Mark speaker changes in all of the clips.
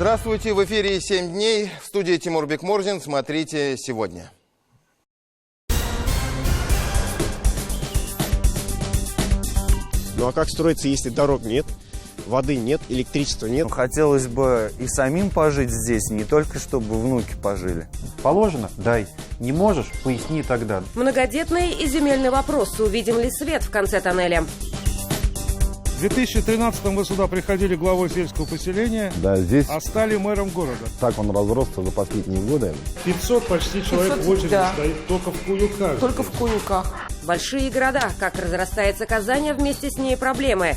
Speaker 1: Здравствуйте, в эфире «7 дней». В студии Тимур Бекмурзин. Смотрите сегодня.
Speaker 2: Ну а как строиться, если дорог нет, воды нет, электричества нет?
Speaker 3: Хотелось бы и самим пожить здесь, не только чтобы внуки пожили.
Speaker 4: Положено? Дай. Не можешь? Поясни тогда.
Speaker 5: Многодетные и земельный вопрос. Увидим ли свет в конце тоннеля?
Speaker 6: В 2013-м вы сюда приходили главой сельского поселения,
Speaker 7: да, здесь
Speaker 6: а стали мэром города.
Speaker 7: Так он разросся за последние годы.
Speaker 6: 500 почти человек в очереди стоит только в Куюках.
Speaker 5: Только в Куюках. Большие города. Как разрастается Казань, а вместе с ней проблемы.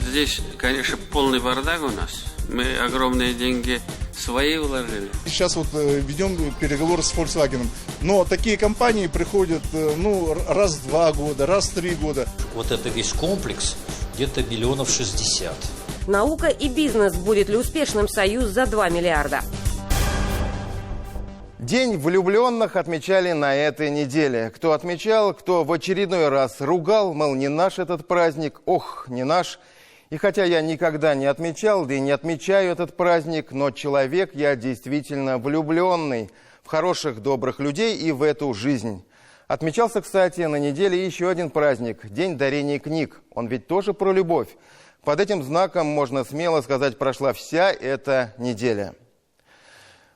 Speaker 8: Здесь, конечно, полный бардак у нас. Мы огромные деньги свои вложили.
Speaker 9: Сейчас вот ведем переговоры с Volkswagen. Но такие компании приходят раз в 2 года, раз в 3 года.
Speaker 10: Вот это весь комплекс где-то миллионов 60.
Speaker 5: Наука и бизнес. Будет ли успешным союз за 2 миллиарда?
Speaker 1: День влюбленных отмечали на этой неделе. Кто отмечал, кто в очередной раз ругал, мол, не наш этот праздник, ох, не наш. И хотя я никогда не отмечал, да и не отмечаю этот праздник, но человек я действительно влюбленный в хороших, добрых людей и в эту жизнь. Отмечался, кстати, на неделе еще один праздник – День дарения книг. Он ведь тоже про любовь. Под этим знаком, можно смело сказать, прошла вся эта неделя.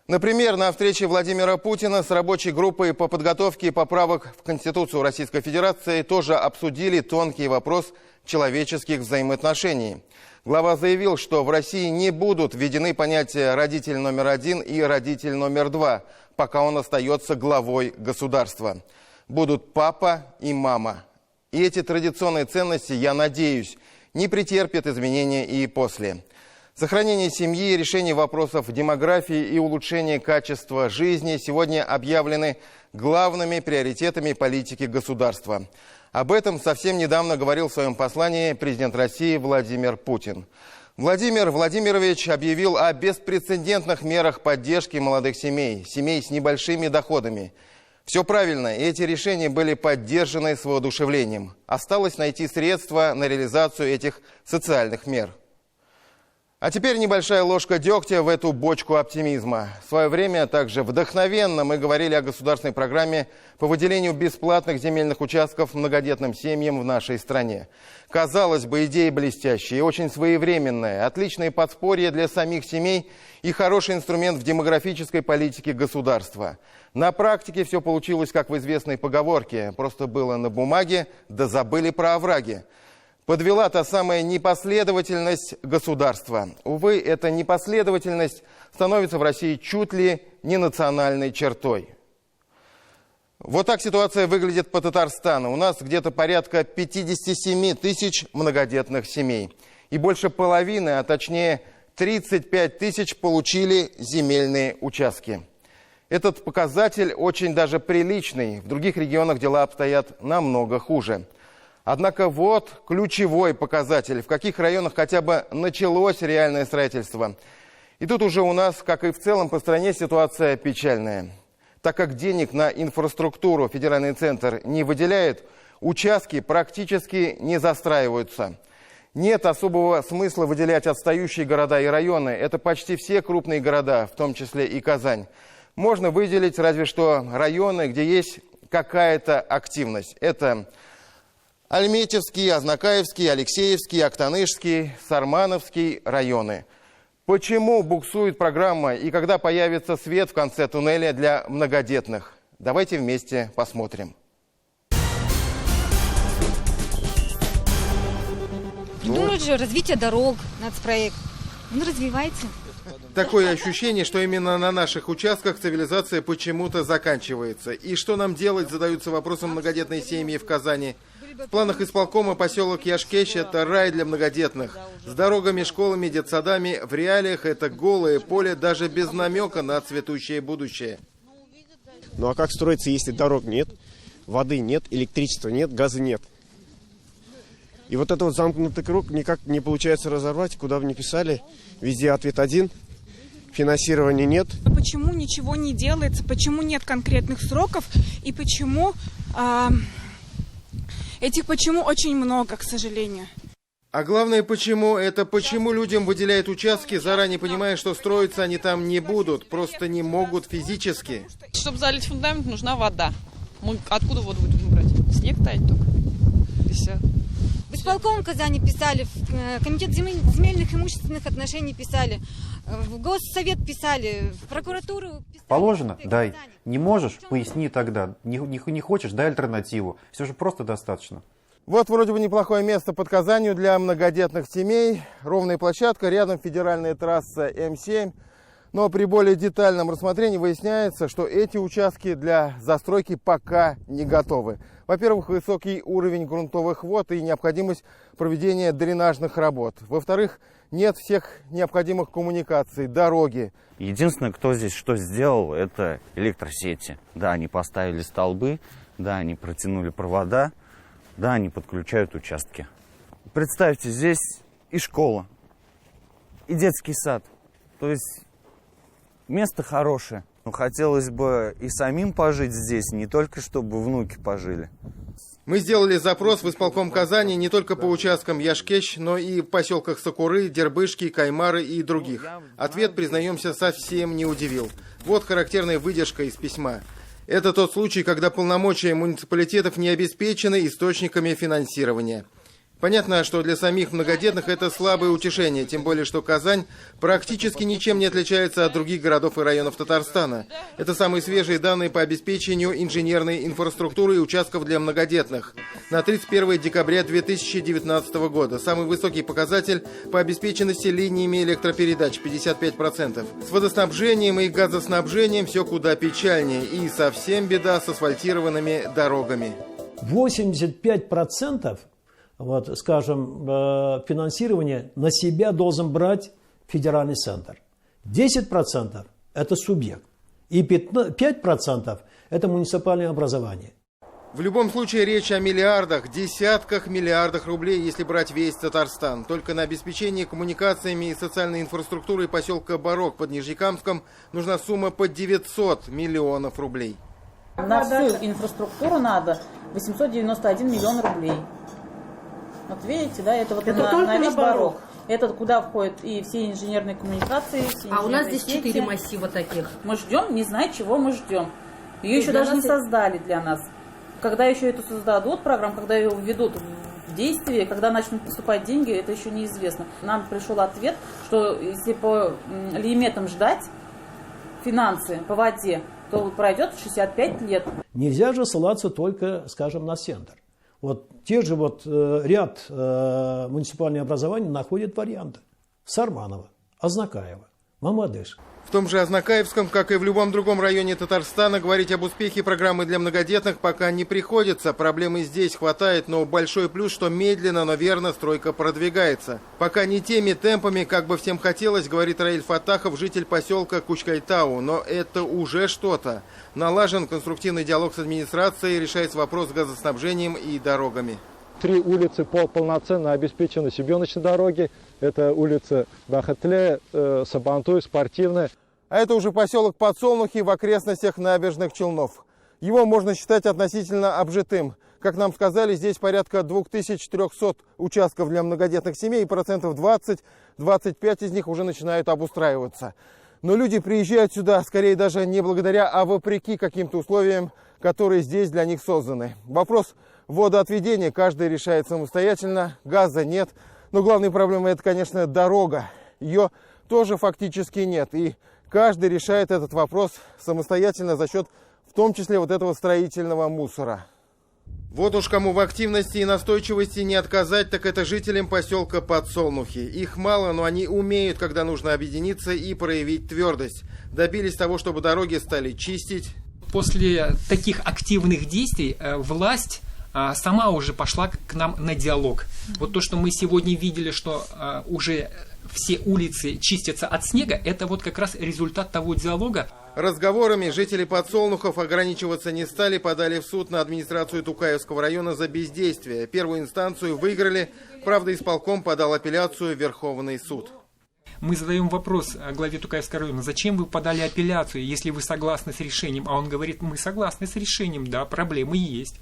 Speaker 1: Например, на встрече Владимира Путина с рабочей группой по подготовке поправок в Конституцию Российской Федерации тоже обсудили тонкий вопрос человеческих взаимоотношений. Глава заявил, что в России не будут введены понятия «родитель номер 1» и «родитель номер 2», пока он остается главой государства. Будут папа и мама. И эти традиционные ценности, я надеюсь, не претерпят изменения и после. Сохранение семьи, решение вопросов демографии и улучшение качества жизни сегодня объявлены главными приоритетами политики государства. Об этом совсем недавно говорил в своем послании президент России Владимир Путин. Владимир Владимирович объявил о беспрецедентных мерах поддержки молодых семей, семей с небольшими доходами. Все правильно, эти решения были поддержаны с воодушевлением. Осталось найти средства на реализацию этих социальных мер. А теперь небольшая ложка дегтя в эту бочку оптимизма. В свое время также вдохновенно мы говорили о государственной программе по выделению бесплатных земельных участков многодетным семьям в нашей стране. Казалось бы, идея блестящая и очень своевременная, отличное подспорье для самих семей и хороший инструмент в демографической политике государства. На практике все получилось, как в известной поговорке, просто было на бумаге, да забыли про овраги. Подвела та самая непоследовательность государства. Увы, эта непоследовательность становится в России чуть ли не национальной чертой. Вот так ситуация выглядит по Татарстану. У нас где-то порядка 57 тысяч многодетных семей. И больше половины, а точнее 35 тысяч получили земельные участки. Этот показатель очень даже приличный. В других регионах дела обстоят намного хуже. Однако вот ключевой показатель, в каких районах хотя бы началось реальное строительство. И тут уже у нас, как и в целом по стране, ситуация печальная. Так как денег на инфраструктуру федеральный центр не выделяет, участки практически не застраиваются. Нет особого смысла выделять отстающие города и районы. Это почти все крупные города, в том числе и Казань. Можно выделить разве что районы, где есть какая-то активность. Это Альметьевский, Азнакаевский, Алексеевский, Актанышский, Сармановский районы. Почему буксует программа и когда появится свет в конце туннеля для многодетных? Давайте вместе посмотрим.
Speaker 11: Придумают же развитие дорог, нацпроект. Ну, развивайте.
Speaker 1: Такое ощущение, что именно на наших участках цивилизация почему-то заканчивается. И что нам делать, задаются вопросом многодетные семьи в Казани. В планах исполкома поселок Яшкещ – это рай для многодетных. С дорогами, школами, детсадами. В реалиях это голое поле, даже без намека на цветущее будущее.
Speaker 2: Ну а как строиться, если дорог нет, воды нет, электричества нет, газа нет? И вот этот вот замкнутый круг никак не получается разорвать, куда бы ни писали. Везде ответ один. Финансирования нет.
Speaker 12: Почему ничего не делается, почему нет конкретных сроков и почему... Этих почему очень много, к сожалению.
Speaker 1: А главное, почему? Это почему людям выделяют участки, заранее понимая, что строиться они там не будут, просто не могут физически.
Speaker 12: Чтобы залить фундамент, нужна вода. Мы откуда воду будем брать? Снег таять только. И все.
Speaker 11: В исполком Казани писали, в комитет земельных имущественных отношений писали, в Госсовет писали, в прокуратуру писали.
Speaker 4: Положено? Дай. Не можешь? Поясни тогда. Не хочешь? Дай альтернативу. Все же просто достаточно.
Speaker 1: Вот вроде бы неплохое место под Казанью для многодетных семей. Ровная площадка, рядом федеральная трасса М7. Но при более детальном рассмотрении выясняется, что эти участки для застройки пока не готовы. Во-первых, высокий уровень грунтовых вод и необходимость проведения дренажных работ. Во-вторых, нет всех необходимых коммуникаций, дороги.
Speaker 3: Единственное, кто здесь что сделал, это электросети. Да, они поставили столбы, да, они протянули провода, да, они подключают участки. Представьте, здесь и школа, и детский сад. То есть место хорошее. Но хотелось бы и самим пожить здесь, не только чтобы внуки пожили.
Speaker 1: Мы сделали запрос в исполком Казани не только по участкам Яшкещ, но и в поселках Сокуры, Дербышки, Каймары и других. Ответ, признаемся, совсем не удивил. Вот характерная выдержка из письма. Это тот случай, когда полномочия муниципалитетов не обеспечены источниками финансирования. Понятно, что для самих многодетных это слабое утешение, тем более, что Казань практически ничем не отличается от других городов и районов Татарстана. Это самые свежие данные по обеспечению инженерной инфраструктуры и участков для многодетных. На 31 декабря 2019 года самый высокий показатель по обеспеченности линиями электропередач – 55%. С водоснабжением и газоснабжением все куда печальнее, и совсем беда с асфальтированными дорогами.
Speaker 13: 85%. Вот, скажем, финансирование на себя должен брать федеральный центр. 10% это субъект. И 5% это муниципальное образование.
Speaker 1: В любом случае речь о миллиардах, десятках миллиардах рублей, если брать весь Татарстан. Только на обеспечение коммуникациями и социальной инфраструктурой поселка Барок под Нижнекамском нужна сумма под 900 миллионов рублей.
Speaker 14: На всю инфраструктуру надо 891 миллион рублей. Вот видите, да, это вот на весь Барок. Это куда входят и все инженерные коммуникации. Все
Speaker 5: а у нас здесь
Speaker 14: сети.
Speaker 5: 4 массива таких.
Speaker 14: Мы ждем, не знаю, чего мы ждем. Ее еще даже не создали для нас. Когда еще эту создадут программу, когда ее введут в действие, когда начнут поступать деньги, это еще неизвестно. Нам пришел ответ, что если по лимитам ждать финансы по воде, то пройдет 65 лет.
Speaker 13: Нельзя же ссылаться только, скажем, на центр. Вот те же ряд муниципальных образований находят варианты. Сарманово, Азнакаево, Мамадыш.
Speaker 1: В том же Азнакаевском, как и в любом другом районе Татарстана, говорить об успехе программы для многодетных пока не приходится. Проблемы здесь хватает, но большой плюс, что медленно, но верно стройка продвигается. Пока не теми темпами, как бы всем хотелось, говорит Раиль Фатахов, житель поселка Кучкайтау. Но это уже что-то. Налажен конструктивный диалог с администрацией, решается вопрос с газоснабжением и дорогами.
Speaker 15: 3 улицы полноценно обеспечены щебеночной дороги. Это улица Бахатле, Сабантуй, Спортивная.
Speaker 1: А это уже поселок Подсолнухи в окрестностях Набережных Челнов. Его можно считать относительно обжитым. Как нам сказали, здесь порядка 2300 участков для многодетных семей, и процентов 20-25 из них уже начинают обустраиваться. Но люди приезжают сюда скорее даже не благодаря, а вопреки каким-то условиям, которые здесь для них созданы. Вопрос водоотведения каждый решает самостоятельно, газа нет. Но главная проблема – это, конечно, дорога. Ее тоже фактически нет. И каждый решает этот вопрос самостоятельно за счет, в том числе, вот этого строительного мусора. Вот уж кому в активности и настойчивости не отказать, так это жителям поселка Подсолнухи. Их мало, но они умеют, когда нужно объединиться и проявить твердость. Добились того, чтобы дороги стали чистить.
Speaker 16: После таких активных действий власть сама уже пошла к нам на диалог. Вот то, что мы сегодня видели, что уже все улицы чистятся от снега, это вот как раз результат того диалога.
Speaker 1: Разговорами жители Подсолнухов ограничиваться не стали, подали в суд на администрацию Тукаевского района за бездействие. Первую инстанцию выиграли, правда, исполком подал апелляцию в Верховный суд.
Speaker 16: Мы задаем вопрос главе Тукаевского района, зачем вы подали апелляцию, если вы согласны с решением? А он говорит, мы согласны с решением, да, проблемы есть.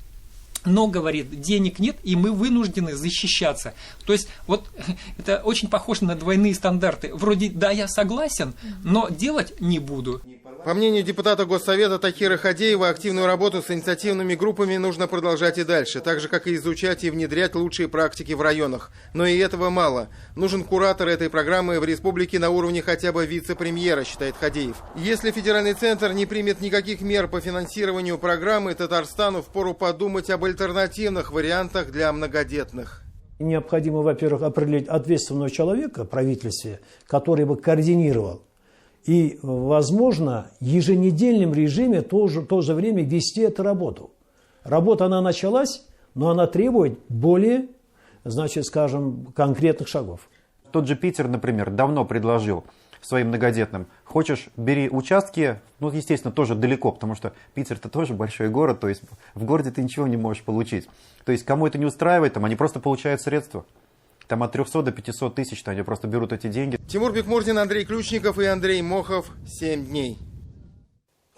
Speaker 16: но, говорит, денег нет, и мы вынуждены защищаться. То есть, вот это очень похоже на двойные стандарты. Вроде, да, я согласен, но делать не буду.
Speaker 1: По мнению депутата Госсовета Тахира Хадеева, активную работу с инициативными группами нужно продолжать и дальше, так же, как и изучать и внедрять лучшие практики в районах. Но и этого мало. Нужен куратор этой программы в республике на уровне хотя бы вице-премьера, считает Хадеев. Если федеральный центр не примет никаких мер по финансированию программы, Татарстану впору подумать об альтернативных вариантах для многодетных.
Speaker 13: Необходимо, во-первых, определить ответственного человека в правительстве, который бы координировал. И, возможно, в еженедельном режиме в то же время вести эту работу. Работа, она началась, но она требует более, значит, скажем, конкретных шагов.
Speaker 4: Тот же Питер, например, давно предложил своим многодетным: хочешь, бери участки, ну, естественно, тоже далеко, потому что Питер-то тоже большой город, то есть в городе ты ничего не можешь получить. То есть кому это не устраивает, там они просто получают средства. Там от 300 до 500 тысяч, они просто берут эти деньги.
Speaker 1: Тимур Бекмурзин, Андрей Ключников и Андрей Мохов. 7 дней.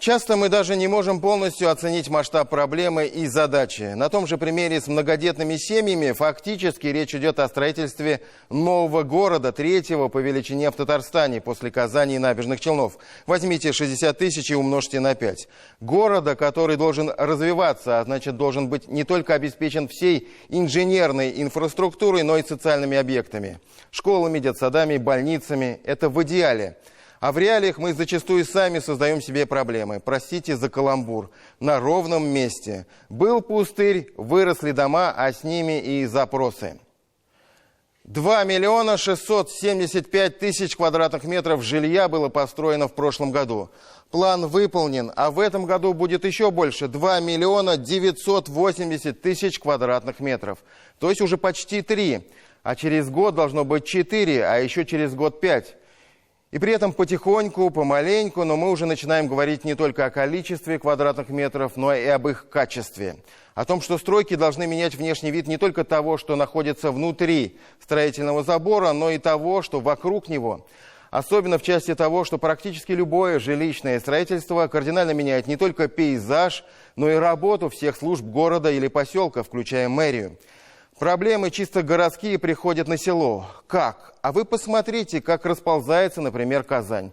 Speaker 1: Часто мы даже не можем полностью оценить масштаб проблемы и задачи. На том же примере с многодетными семьями фактически речь идет о строительстве нового города, третьего по величине в Татарстане после Казани и Набережных Челнов. Возьмите 60 тысяч и умножьте на 5. Города, который должен развиваться, а значит должен быть не только обеспечен всей инженерной инфраструктурой, но и социальными объектами. Школами, детсадами, больницами. Это в идеале. А в реалиях мы зачастую сами создаем себе проблемы. Простите за каламбур. На ровном месте. Был пустырь, выросли дома, а с ними и запросы. 2 миллиона 675 тысяч квадратных метров жилья было построено в прошлом году. План выполнен, а в этом году будет еще больше. 2 миллиона 980 тысяч квадратных метров. То есть уже почти 3. А через год должно быть 4, а еще через год 5. И при этом потихоньку, помаленьку, но мы уже начинаем говорить не только о количестве квадратных метров, но и об их качестве. О том, что стройки должны менять внешний вид не только того, что находится внутри строительного забора, но и того, что вокруг него. Особенно в части того, что практически любое жилищное строительство кардинально меняет не только пейзаж, но и работу всех служб города или поселка, включая мэрию. Проблемы чисто городские приходят на село. Как? А вы посмотрите, как расползается, например, Казань.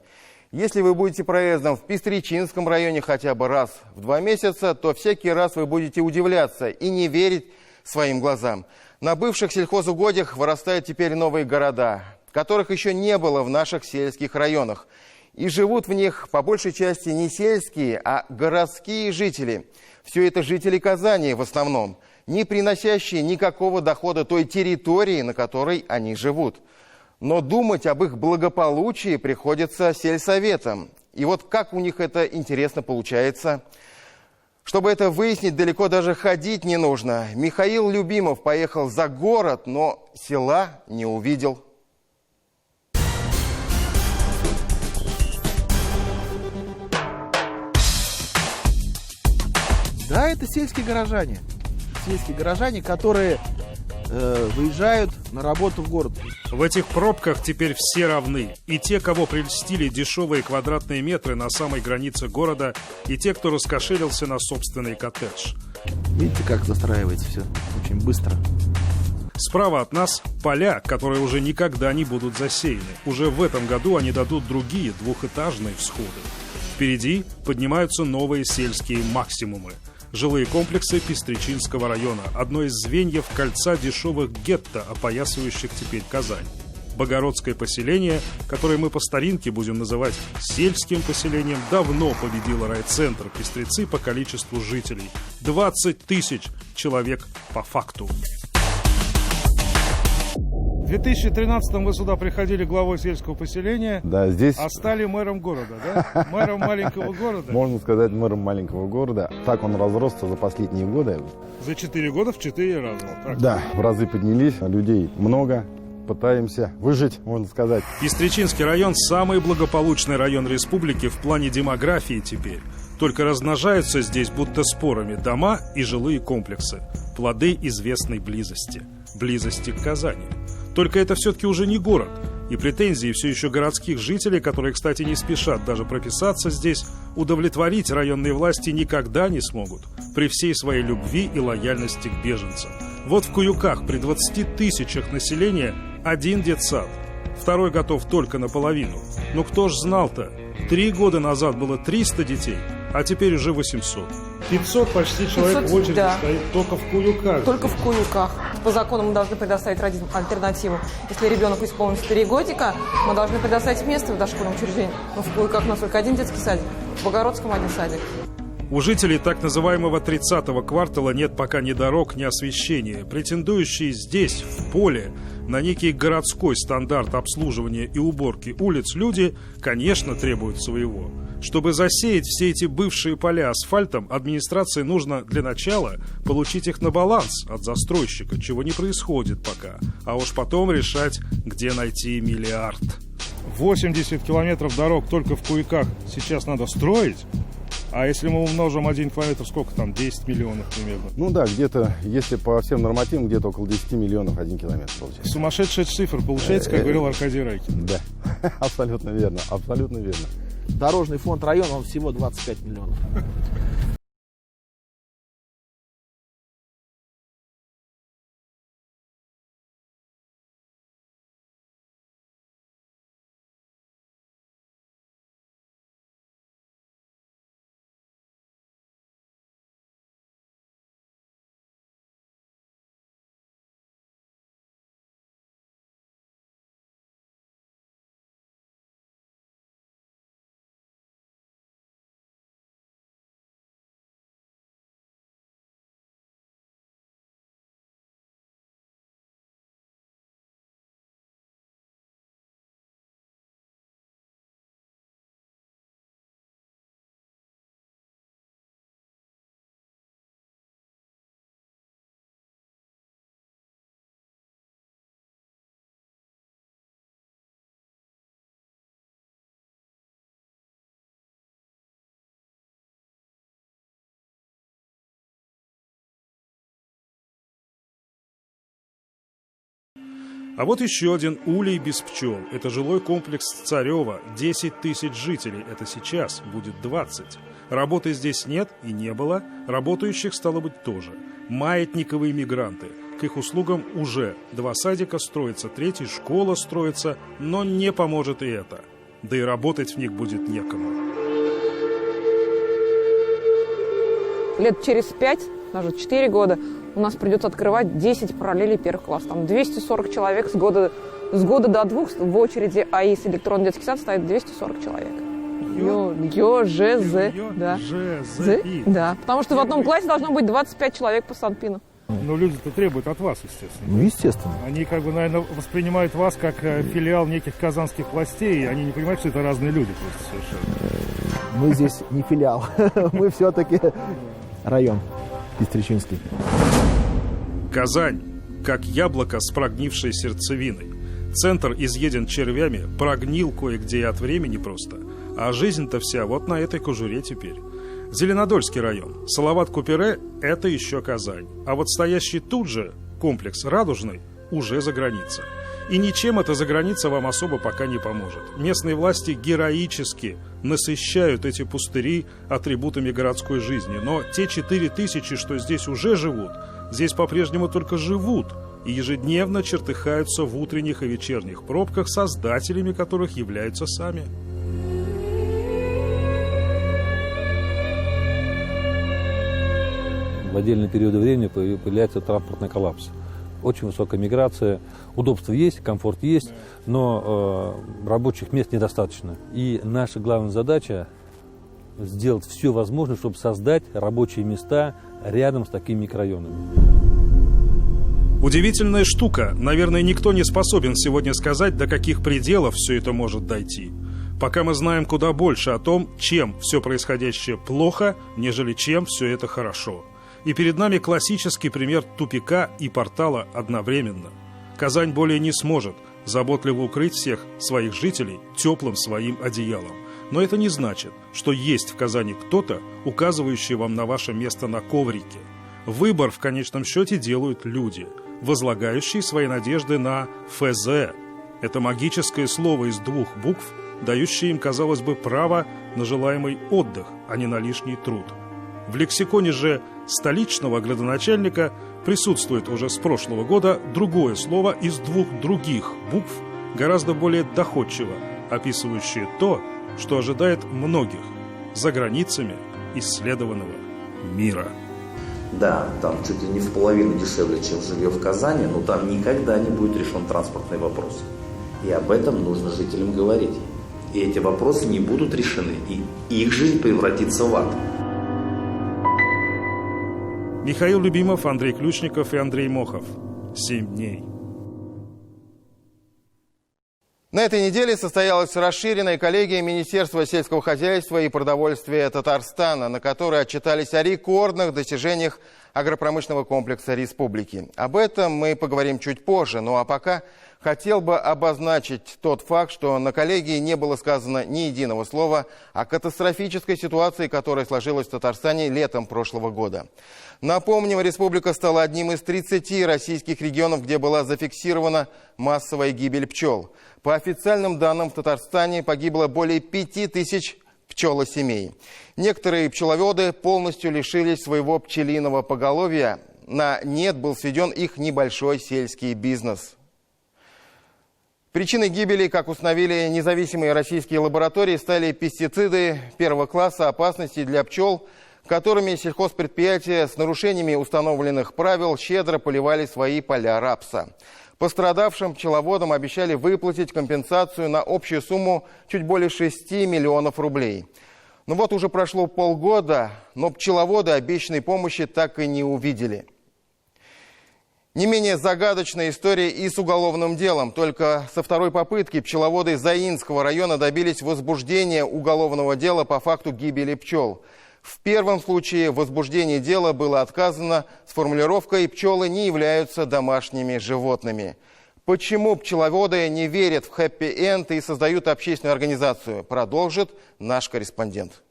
Speaker 1: Если вы будете проездом в Пестричинском районе хотя бы раз в 2 месяца, то всякий раз вы будете удивляться и не верить своим глазам. На бывших сельхозугодьях вырастают теперь новые города, которых еще не было в наших сельских районах. И живут в них по большей части не сельские, а городские жители. Все это жители Казани в основном, не приносящие никакого дохода той территории, на которой они живут. Но думать об их благополучии приходится сельсоветам. И вот как у них это интересно получается. Чтобы это выяснить, далеко даже ходить не нужно. Михаил Любимов поехал за город, но села не увидел.
Speaker 17: Да, это сельские горожане. Сельские горожане, которые выезжают на работу в город.
Speaker 6: В этих пробках теперь все равны. И те, кого прельстили дешевые квадратные метры на самой границе города, и те, кто раскошелился на собственный коттедж.
Speaker 17: Видите, как застраивается все очень быстро.
Speaker 6: Справа от нас поля, которые уже никогда не будут засеяны. Уже в этом году они дадут другие двухэтажные всходы. Впереди поднимаются новые сельские максимумы. Жилые комплексы Пестричинского района, одно из звеньев кольца дешевых гетто, опоясывающих теперь Казань. Богородское поселение, которое мы по старинке будем называть сельским поселением, давно победило райцентр Пестрицы по количеству жителей. 20 тысяч человек по факту. В 2013-м вы сюда приходили главой сельского поселения,
Speaker 7: да, здесь...
Speaker 6: а стали мэром города, да? Мэром маленького города.
Speaker 7: Можно сказать, мэром маленького города. Так он разросся за последние годы.
Speaker 6: За 4 года в 4 раза. Так.
Speaker 7: Да, в разы поднялись, людей много. Пытаемся выжить, можно сказать.
Speaker 6: Пестричинский район – самый благополучный район республики в плане демографии теперь. Только размножаются здесь будто спорами дома и жилые комплексы. Плоды известной близости. Близости к Казани. Только это все-таки уже не город. И претензии все еще городских жителей, которые, кстати, не спешат даже прописаться здесь, удовлетворить районные власти никогда не смогут, при всей своей любви и лояльности к беженцам. Вот в Куюках при 20 тысячах населения один детсад, второй готов только наполовину. Но кто ж знал-то? 3 года назад было 300 детей, а теперь уже 800. 500 почти человек
Speaker 18: 500,
Speaker 6: в очереди
Speaker 18: да.
Speaker 6: стоит только в Куюках.
Speaker 18: Только в Куюках. По закону мы должны предоставить родителям альтернативу. Если ребенку исполнится 3 годика, мы должны предоставить место в дошкольном учреждении. Но в Куюках у нас только один детский садик, в Богородском один садик.
Speaker 6: У жителей так называемого 30-го квартала нет пока ни дорог, ни освещения. Претендующие здесь, в поле, на некий городской стандарт обслуживания и уборки улиц люди, конечно, требуют своего. Чтобы засеять все эти бывшие поля асфальтом, администрации нужно для начала получить их на баланс от застройщика, чего не происходит пока. А уж потом решать, где найти миллиард. 80 километров дорог только в Куюках сейчас надо строить. А если мы умножим 1 километр, сколько там? 10 миллионов примерно.
Speaker 7: Ну да, где-то, если по всем нормативам, где-то около 10 миллионов 1 километр получается.
Speaker 6: Сумасшедшая цифра получается, как говорил Аркадий Райкин.
Speaker 7: Да, абсолютно верно, абсолютно верно.
Speaker 17: Дорожный фонд района, он всего 25 миллионов.
Speaker 6: А вот еще один улей без пчел. Это жилой комплекс Царева. 10 тысяч жителей. Это сейчас будет 20. Работы здесь нет и не было. Работающих, стало быть, тоже. Маятниковые мигранты. К их услугам уже 2 садика строятся, 3-й школа строится, но не поможет и это. Да и работать в них будет некому.
Speaker 18: Лет через 5, даже 4 года, у нас придется открывать 10 параллелей первых классов. Там 240 человек с года до 2 в очереди, а из электронный детский сад стоит 240 человек. Да. Да, потому что в одном классе должно быть 25 человек по Санпину.
Speaker 6: Но люди-то требуют от вас, естественно.
Speaker 17: Ну, естественно.
Speaker 6: Они, как бы, наверное, воспринимают вас как филиал неких казанских властей, и они не понимают, что это разные люди просто совершенно.
Speaker 17: Мы здесь не филиал, мы все-таки район Истричинский.
Speaker 6: Казань, как яблоко с прогнившей сердцевиной. Центр изъеден червями, прогнил кое-где и от времени просто. А жизнь-то вся вот на этой кожуре теперь. Зеленодольский район, Салават-Купере – это еще Казань. А вот стоящий тут же комплекс Радужный уже за границей. И ничем эта заграница вам особо пока не поможет. Местные власти героически насыщают эти пустыри атрибутами городской жизни. Но те 4000, что здесь уже живут, здесь по-прежнему только живут и ежедневно чертыхаются в утренних и вечерних пробках, создателями которых являются сами.
Speaker 19: В отдельные периоды времени появляется транспортный коллапс. Очень высокая миграция, удобства есть, комфорт есть, но рабочих мест недостаточно. И наша главная задача сделать все возможное, чтобы создать рабочие места рядом с такими микрорайонами.
Speaker 6: Удивительная штука. Наверное, никто не способен сегодня сказать, до каких пределов все это может дойти. Пока мы знаем куда больше о том, чем все происходящее плохо, нежели чем все это хорошо. И перед нами классический пример тупика и портала одновременно. Казань более не сможет заботливо укрыть всех своих жителей теплым своим одеялом. Но это не значит, что есть в Казани кто-то, указывающий вам на ваше место на коврике. Выбор в конечном счете делают люди, возлагающие свои надежды на ФЗ, Это магическое слово из 2 букв, дающее им, казалось бы, право на желаемый отдых, а не на лишний труд. В лексиконе же столичного градоначальника присутствует уже с прошлого года другое слово из 2 других букв, гораздо более доходчиво, описывающее то, что ожидает многих за границами исследованного мира.
Speaker 20: Да, там чуть ли не в половину дешевле, чем жилье в Казани, но там никогда не будет решен транспортный вопрос. И об этом нужно жителям говорить. И эти вопросы не будут решены, и их жизнь превратится в ад.
Speaker 6: Михаил Любимов, Андрей Ключников и Андрей Мохов. 7 дней.
Speaker 1: На этой неделе состоялась расширенная коллегия Министерства сельского хозяйства и продовольствия Татарстана, на которой отчитались о рекордных достижениях агропромышленного комплекса республики. Об этом мы поговорим чуть позже, ну а пока хотел бы обозначить тот факт, что на коллегии не было сказано ни единого слова о катастрофической ситуации, которая сложилась в Татарстане летом прошлого года. Напомним, республика стала одним из 30 российских регионов, где была зафиксирована массовая гибель пчел. По официальным данным, в Татарстане погибло более 5000 пчелосемей. Некоторые пчеловоды полностью лишились своего пчелиного поголовья. На нет был сведен их небольшой сельский бизнес. Причиной гибели, как установили независимые российские лаборатории, стали пестициды первого класса опасности для пчел, которыми сельхозпредприятия с нарушениями установленных правил щедро поливали свои поля рапса. Пострадавшим пчеловодам обещали выплатить компенсацию на общую сумму чуть более 6 миллионов рублей. Но вот уже прошло полгода, но пчеловоды обещанной помощи так и не увидели. Не менее загадочная история и с уголовным делом. Только со второй попытки пчеловоды Заинского района добились возбуждения уголовного дела по факту гибели пчел. В первом случае возбуждение дела было отказано с формулировкой «пчелы не являются домашними животными». Почему пчеловоды не верят в хэппи-энд и создают общественную организацию, продолжит наш корреспондент.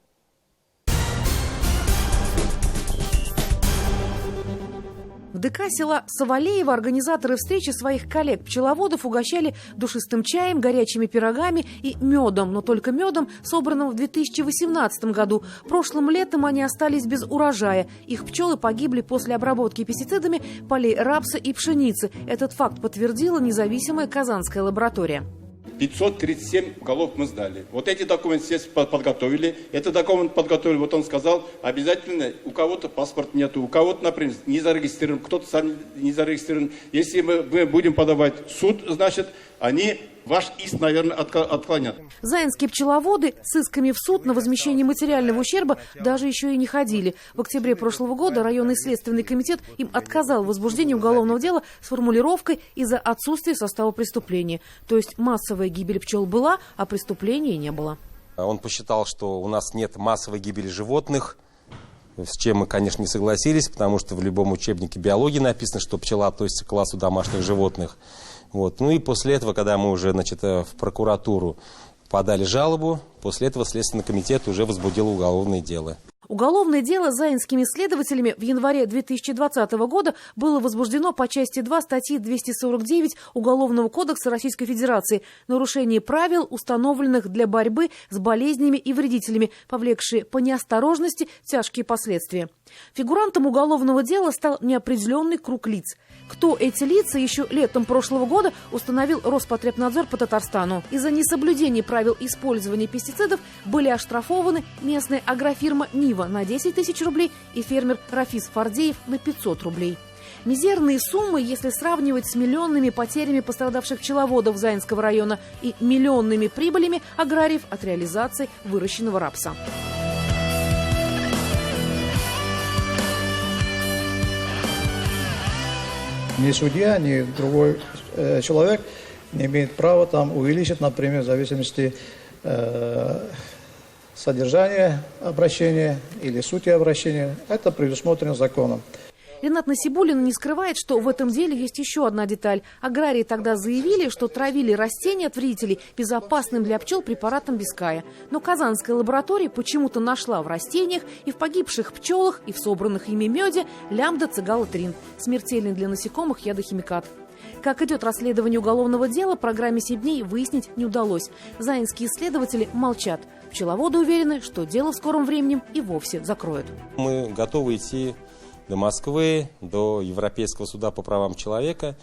Speaker 21: В ДК села Савалеево организаторы встречи своих коллег-пчеловодов угощали душистым чаем, горячими пирогами и медом. Но только медом, собранным в 2018 году. Прошлым летом они остались без урожая. Их пчелы погибли после обработки пестицидами полей рапса и пшеницы. Этот факт подтвердила независимая казанская лаборатория.
Speaker 22: 537 голов мы сдали. Вот эти документы здесь подготовили. Этот документ подготовили. Вот он сказал, обязательно у кого-то паспорт нету, у кого-то, например, не зарегистрирован, кто-то сам не зарегистрирован. Если мы будем подавать в суд, значит, они ваш иск, наверное, отклонят.
Speaker 21: Заинские пчеловоды с исками в суд на возмещение материального ущерба даже еще и не ходили. В октябре прошлого года районный следственный комитет им отказал в возбуждении уголовного дела с формулировкой из-за отсутствия состава преступления. То есть массовая гибель пчел была, а преступления не было.
Speaker 23: Он посчитал, что у нас нет массовой гибели животных, с чем мы, конечно, не согласились, потому что в любом учебнике биологии написано, что пчела относится к классу домашних животных. Вот. Ну и после этого, когда мы уже, значит, в прокуратуру подали жалобу, после этого Следственный комитет уже возбудил уголовное дело.
Speaker 21: Уголовное дело заинскими следователями в январе 2020 года было возбуждено по части 2 статьи 249 Уголовного кодекса Российской Федерации «Нарушение правил, установленных для борьбы с болезнями и вредителями, повлекшие по неосторожности тяжкие последствия». Фигурантом уголовного дела стал неопределенный круг лиц. Кто эти лица, еще летом прошлого года установил Роспотребнадзор по Татарстану. Из-за несоблюдения правил использования пестицидов были оштрафованы местная агрофирма «Нива» на 10 тысяч рублей и фермер Рафис Фардеев на 500 рублей. Мизерные суммы, если сравнивать с миллионными потерями пострадавших пчеловодов Заинского района и миллионными прибылями аграриев от реализации выращенного рапса.
Speaker 24: Ни судья, ни другой человек не имеет права там увеличить, например, в зависимости содержания обращения или сути обращения. Это предусмотрено законом.
Speaker 21: Ренат Насибуллин не скрывает, что в этом деле есть еще одна деталь. Аграрии тогда заявили, что травили растения от вредителей безопасным для пчел препаратом Биская. Но казанская лаборатория почему-то нашла в растениях и в погибших пчелах, и в собранных ими меде лямбда-цигала-трин, смертельный для насекомых ядохимикат. Как идет расследование уголовного дела, программе «7 дней» выяснить не удалось. Заинские следователи молчат. Пчеловоды уверены, что дело в скором времени и вовсе закроют.
Speaker 23: Мы готовы идти до Москвы, до Европейского суда по правам человека,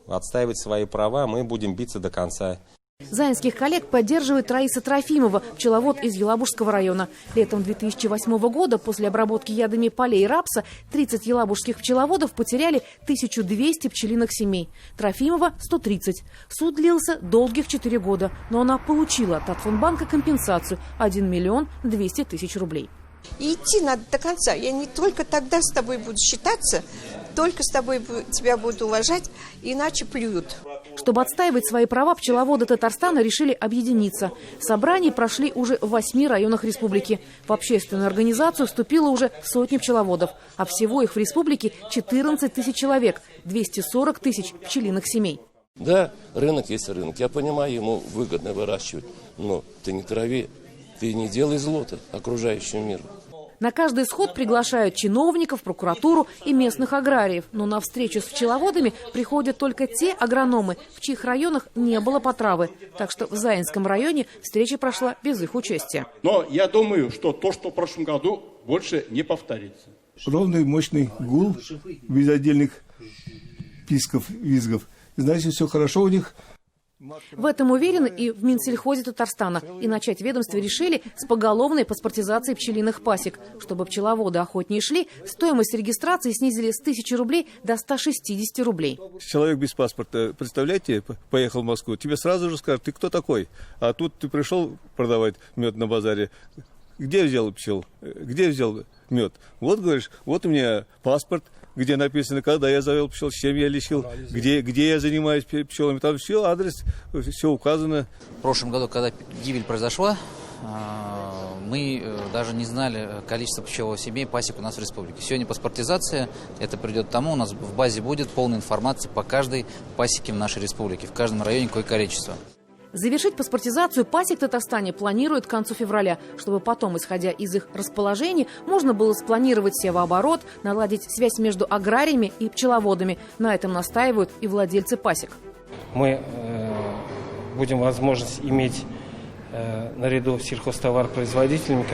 Speaker 23: отстаивать свои права, мы будем биться до конца.
Speaker 21: Заинских коллег поддерживает Раиса Трофимова, пчеловод из Елабужского района. Летом 2008 года после обработки ядами полей рапса 30 елабужских пчеловодов потеряли 1200 пчелиных семей. Трофимова – 130. Суд длился долгих 4 года, но она получила от Татфонбанка компенсацию – 1 миллион 200 тысяч рублей.
Speaker 2: И идти надо до конца. Я не только тогда с тобой буду считаться, только с тобой тебя буду уважать, иначе плюют.
Speaker 21: Чтобы отстаивать свои права, пчеловоды Татарстана решили объединиться. Собрания прошли уже в 8 районах республики. В общественную организацию вступило уже сотни пчеловодов. А всего их в республике 14 тысяч человек, 240 тысяч пчелиных семей.
Speaker 8: Да, рынок есть рынок. Я понимаю, ему выгодно выращивать. Но ты не трави, ты не делай зло-то окружающему миру.
Speaker 21: На каждый сход приглашают чиновников, прокуратуру и местных аграриев. Но на встречу с пчеловодами приходят только те агрономы, в чьих районах не было потравы. Так что в Заинском районе встреча прошла без их участия.
Speaker 22: Но я думаю, что то, что в прошлом году, больше не повторится.
Speaker 9: Ровный, мощный гул, без отдельных писков, визгов. Значит, все хорошо у них.
Speaker 21: В этом уверены и в Минсельхозе Татарстана. И начать ведомстве решили с поголовной паспортизации пчелиных пасек. Чтобы пчеловоды охотнее шли, стоимость регистрации снизили с 1000 рублей до 160 рублей.
Speaker 9: Человек без паспорта, представляете, поехал в Москву, тебе сразу же скажут, ты кто такой? А тут ты пришел продавать мед на базаре. Где взял пчел? Где взял мед? Вот, говоришь, вот у меня паспорт, где написано, когда я завел пчел, с чем я лечил, где я занимаюсь пчелами. Там все, адрес, все указано.
Speaker 10: В прошлом году, когда гибель произошла, мы даже не знали количество пчеловых семей, пасек у нас в республике. Сегодня паспортизация, это придет к тому, у нас в базе будет полная информация по каждой пасеке в нашей республике, в каждом районе какое количество.
Speaker 21: Завершить паспортизацию пасек в Татарстане планируют к концу февраля, чтобы потом, исходя из их расположений, можно было спланировать севооборот, наладить связь между аграриями и пчеловодами. На этом настаивают и владельцы пасек.
Speaker 25: Мы будем возможность иметь наряду с сельхозтоваропроизводителями,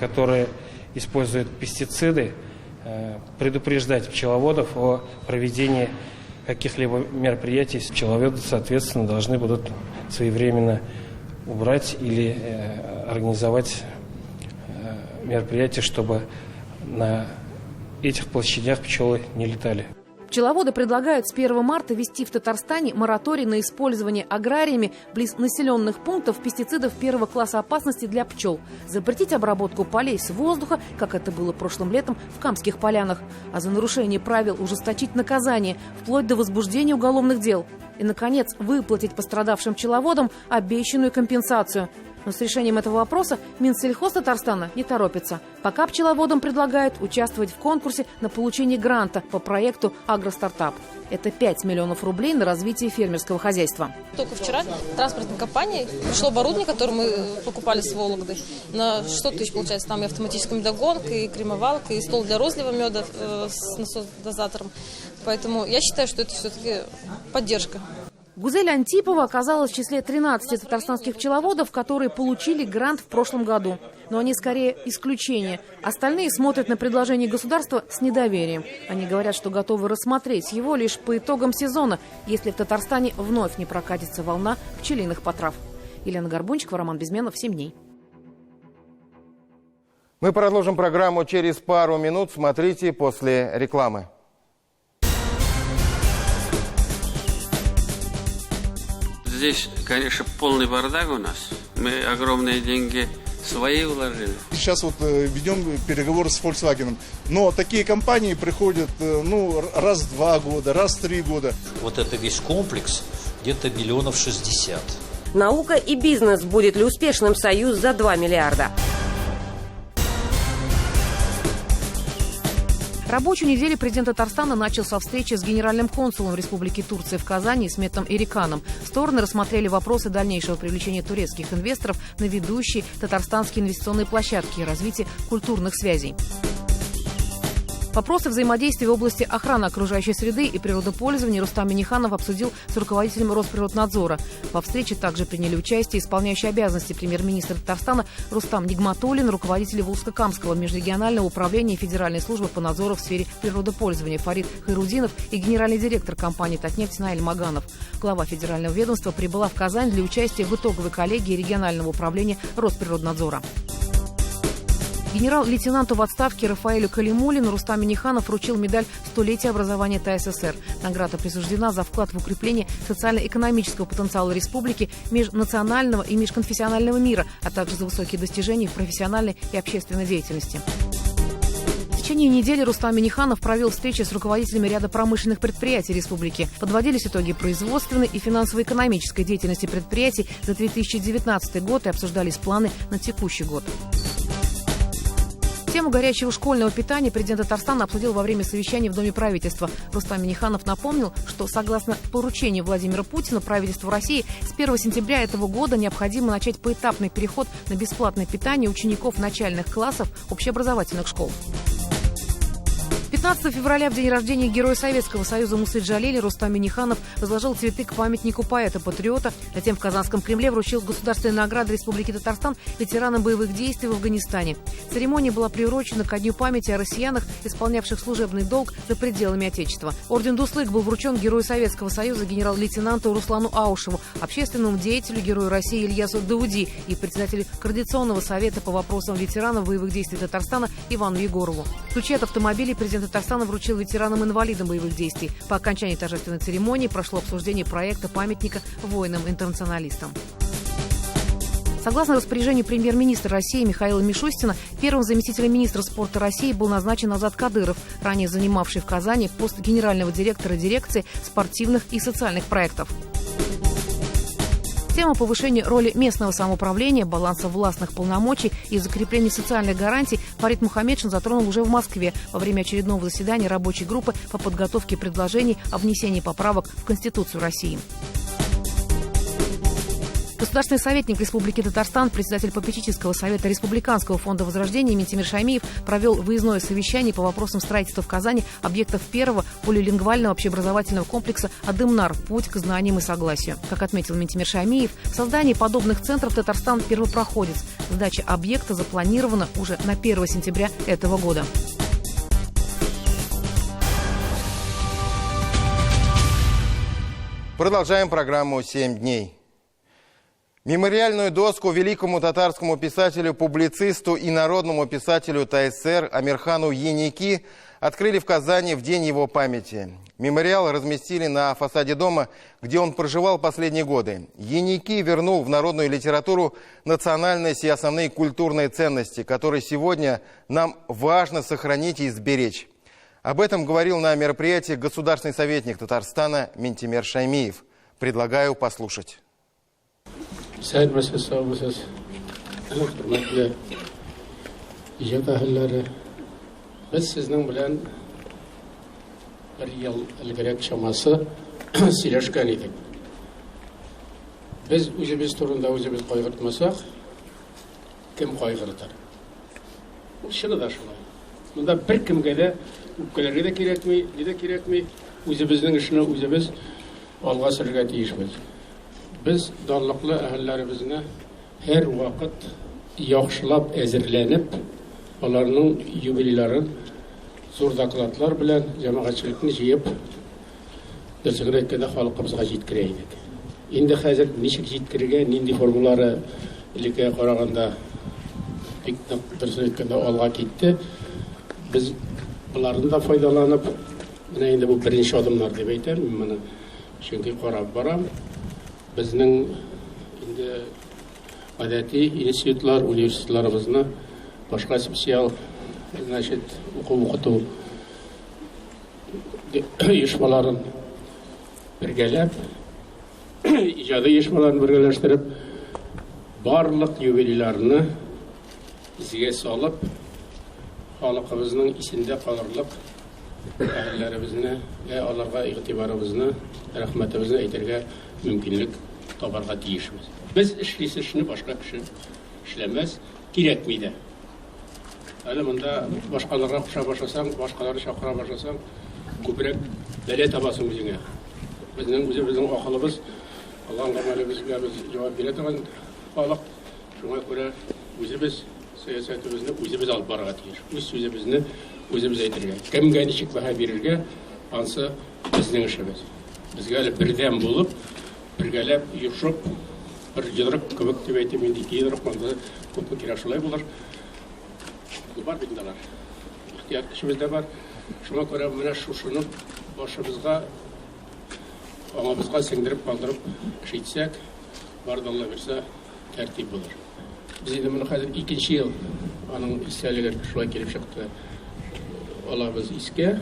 Speaker 25: которые используют пестициды, предупреждать пчеловодов о проведении каких-либо мероприятий. Пчеловоды, соответственно, должны будут своевременно убрать или организовать мероприятия, чтобы на этих площадях пчелы не летали.
Speaker 21: Пчеловоды предлагают с 1 марта ввести в Татарстане мораторий на использование аграриями близ населенных пунктов пестицидов первого класса опасности для пчел. Запретить обработку полей с воздуха, как это было прошлым летом в Камских полянах. А за нарушение правил ужесточить наказание, вплоть до возбуждения уголовных дел. И, наконец, выплатить пострадавшим пчеловодам обещанную компенсацию. Но с решением этого вопроса Минсельхоз Татарстана не торопится. Пока пчеловодам предлагают участвовать в конкурсе на получение гранта по проекту «Агростартап». Это 5 миллионов рублей на развитие фермерского хозяйства.
Speaker 26: Только вчера транспортной компании пришло оборудование, которое мы покупали с Вологды. На 600 тысяч, получается, там и автоматическая медогонка, и кремовалка, и стол для розлива меда с насос-дозатором. Поэтому я считаю, что это все-таки поддержка.
Speaker 21: Гузель Антипова оказалась в числе 13 татарстанских пчеловодов, которые получили грант в прошлом году. Но они скорее исключение. Остальные смотрят на предложение государства с недоверием. Они говорят, что готовы рассмотреть его лишь по итогам сезона, если в Татарстане вновь не прокатится волна пчелиных потрав. Елена Горбунчикова, Роман Безменов, 7 дней.
Speaker 1: Мы продолжим программу через пару минут. Смотрите после рекламы.
Speaker 27: Здесь, конечно, полный бардак у нас. Мы огромные деньги свои вложили.
Speaker 28: Сейчас вот ведем переговоры с Volkswagen. Но такие компании приходят раз в 2 года, раз в 3 года.
Speaker 29: Вот это весь комплекс где-то 60 миллионов.
Speaker 5: Наука и бизнес. Будет ли успешным союз за 2 миллиарда?
Speaker 21: Рабочую неделю президент Татарстана начал со встречи с генеральным консулом Республики Турция в Казани Исметом Эриканом. Стороны рассмотрели вопросы дальнейшего привлечения турецких инвесторов на ведущие татарстанские инвестиционные площадки и развития культурных связей. Вопросы взаимодействия в области охраны окружающей среды и природопользования Рустам Минниханов обсудил с руководителем Росприроднадзора. Во встрече также приняли участие исполняющий обязанности премьер-министра Татарстана Рустам Нигматуллин, руководители Волжско-Камского межрегионального управления Федеральной службы по надзору в сфере природопользования Фарид Хайрудинов и генеральный директор компании «Татнефть» Наиль Маганов. Глава федерального ведомства прибыла в Казань для участия в итоговой коллегии регионального управления Росприроднадзора. Генерал-лейтенанту в отставке Рафаэлю Калимуллину Рустам Минниханов вручил медаль «Столетия образования ТССР». Награда присуждена за вклад в укрепление социально-экономического потенциала республики, межнационального и межконфессионального мира, а также за высокие достижения в профессиональной и общественной деятельности. В течение недели Рустам Минниханов провел встречи с руководителями ряда промышленных предприятий республики. Подводились итоги производственной и финансово-экономической деятельности предприятий за 2019 год и обсуждались планы на текущий год. Тему горячего школьного питания президент Татарстана обсудил во время совещания в Доме правительства. Рустам Минниханов напомнил, что согласно поручению Владимира Путина правительству России с 1 сентября этого года необходимо начать поэтапный переход на бесплатное питание учеников начальных классов общеобразовательных школ. 15 февраля, в день рождения Героя Советского Союза Мусы Джалили, Рустам Минниханов возложил цветы к памятнику поэта-патриота. Затем в Казанском Кремле вручил государственные награды Республики Татарстан ветеранам боевых действий в Афганистане. Церемония была приурочена ко Дню памяти о россиянах, исполнявших служебный долг за пределами Отечества. Орден Дуслык был вручен Герою Советского Союза генерал-лейтенанту Руслану Аушеву, общественному деятелю, Герою России Ильясу Дауди и председателю Координационного совета по вопросам ветеранов боевых действий Татарстана Ивану Егорову. Ключи от автомобилей президент Татарстана вручил ветеранам-инвалидам боевых действий. По окончании торжественной церемонии прошло обсуждение проекта памятника воинам-интернационалистам. Согласно распоряжению премьер-министра России Михаила Мишустина, первым заместителем министра спорта России был назначен Азат Кадыров, ранее занимавший в Казани пост генерального директора дирекции спортивных и социальных проектов. Тему повышения роли местного самоуправления, баланса властных полномочий и закрепления социальных гарантий Фарид Мухаммедшин затронул уже в Москве во время очередного заседания рабочей группы по подготовке предложений о внесении поправок в Конституцию России. Государственный советник Республики Татарстан, председатель попечительского совета Республиканского фонда возрождения Минтимир Шаймиев провел выездное совещание по вопросам строительства в Казани объектов первого полилингвального общеобразовательного комплекса «Адымнар. Путь к знаниям и согласию». Как отметил Минтимир Шаймиев, в создании подобных центров Татарстан первопроходец. Сдача объекта запланирована уже на 1 сентября этого года.
Speaker 1: Продолжаем программу «7 дней». Мемориальную доску великому татарскому писателю, публицисту и народному писателю ТССР Амирхану Еники открыли в Казани в день его памяти. Мемориал разместили на фасаде дома, где он проживал последние годы. Еники вернул в народную литературу национальность и основные культурные ценности, которые сегодня нам важно сохранить и сберечь. Об этом говорил на мероприятии государственный советник Татарстана Минтимир Шаймиев. Предлагаю послушать.
Speaker 3: Sayın Başkanımız, hürmetli icad ahilleri, biz sizden bilen bir yıl ilgirek şaması sileşken idik. Biz özümüz turunda özümüz kaygırtmasak, kim kaygırtar? Şunu da şuna. Bunda bir kimge de, ülkelerine de gerekmi, ne de gerekmi, özümüzün işini özümüz alga sürgü değişmez. Biz darlıqlı əhəllərimizə hər vaxt yaxşılab əzirlənib, onların yubileylərin zor daklatlar bilən cəmaatçılıqını jiyib, dərçəqdə etkədə xalqımızға yetkirəydik. İndi həzir neçik yetkirəyə, nindi formuları ilikə qarağanda dərçəqdə etkədə alğa getdi. Biz bunların da faydalanıb, indi bu birinci adımlar deyib eytəm, mən çünki qarab baram. Bizning endi odatiy institutlar, universitetlarimizni boshqa spesial o'quv uyushmalarini birgalab, ijodiy uyushmalarni birgalashtirib, barliq yubileylarni izga solib, xalqimizning esida qolarliq ahillarimizni va ularga e'tiborimizni, rahmatimizni aytishga mümkünlük tabarga tiyişmiz. Biz işleyse şunu başka kişi işlemez, gerekmeydi. әле монда башкаларга куша башласаң, башкаларны чакыра башласаң, күбрәк бәлә табасың үзеңә. Безнең үзебезнең акылыбыз, Аллаһның гамәлебезгә без җавап бирә торган халык. Шуңа күрә үзебез сәясәтебезне үзебез алып барырга тиеш. Үз сүзебезне үзебез әйтергә. Кемгә ничек баһа бирергә, ансы безнең эшебез. Безгә әле бердәм булып, бергәләп, йошып, бер җырык кебек дип әйтим инде, кирәк монда күпме кирәк шулай булыр. Бар бит инде алар. Ихтият кешебез дә бар. Шуңа күрә менә шушыны башыбызга, аңабызга сеңдереп калдырып эшләтсәк, бар да Алла бирсә, тәртип булыр. Biz инде моны хәзер 2нче ел аның истәлеге шулай килеп чыкты. Алабыз искә,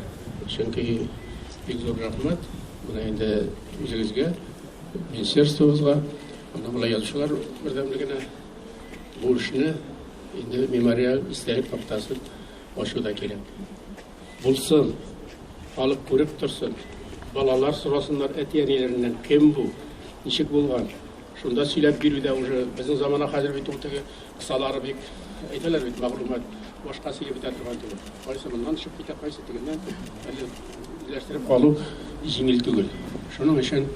Speaker 3: чөнки бик зур рәхмәт. Менә инде үзегезгә, министрлыгыбызга, анда була язучылар бердәмлегенә бу эшне инде мемориал истәлек тактасын ачуда кирәк. Булсын, алып күреп торсын. Балалар сорасыннар әти-әниләреннән кем бу, ничек булган. Шунда сөйләп бирүдә уже безнең заманда хәзер бит ул кысалары бик әйтәләр бит мәгълүмат башка сөйләп бетә торган түгел. Кайсы моннан чыгып китә, кайсы тегеннән үзләштереп калу җиңел түгел. Шуның өчен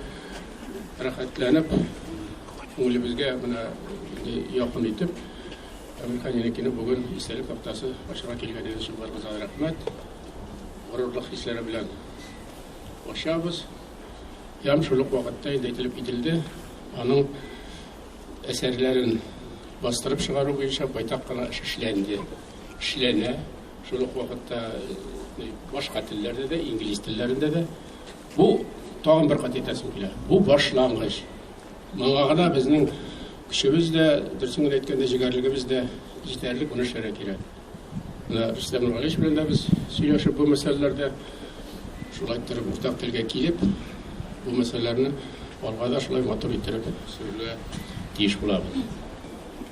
Speaker 3: рәхәтләнеп күңелебезгә менә якын итеп Американныкины бүген истәлек тактасы ачарга килгәнегез өчен барыгызга рәхмәт. Горурлык хисләре белән ачабыз. Ям шулык вакытта әйтелеп кителде. Аның әсәрләрен бастырып чыгару буенча байтак кына эшләнде. Эшләнә. Шул ук вакытта башка телләрдә дә, инглиз телләрендә дә. Бу тагын бер кат әйтәсем килә. Бу башлангыч. Моңа гына безнең көчебез дә, дөресен әйткәндә, җигәрлегебез дә җитәрлек уны эшләргә кирәк. Менә Рөстәм Нургалиев белән дә без сөйләшеп бу мәсьәләләрдә шулай торып уртак телгә килеп, бу мәсьәләләрне алга да шулай матур иттереп сөйләргә тиеш булабыз.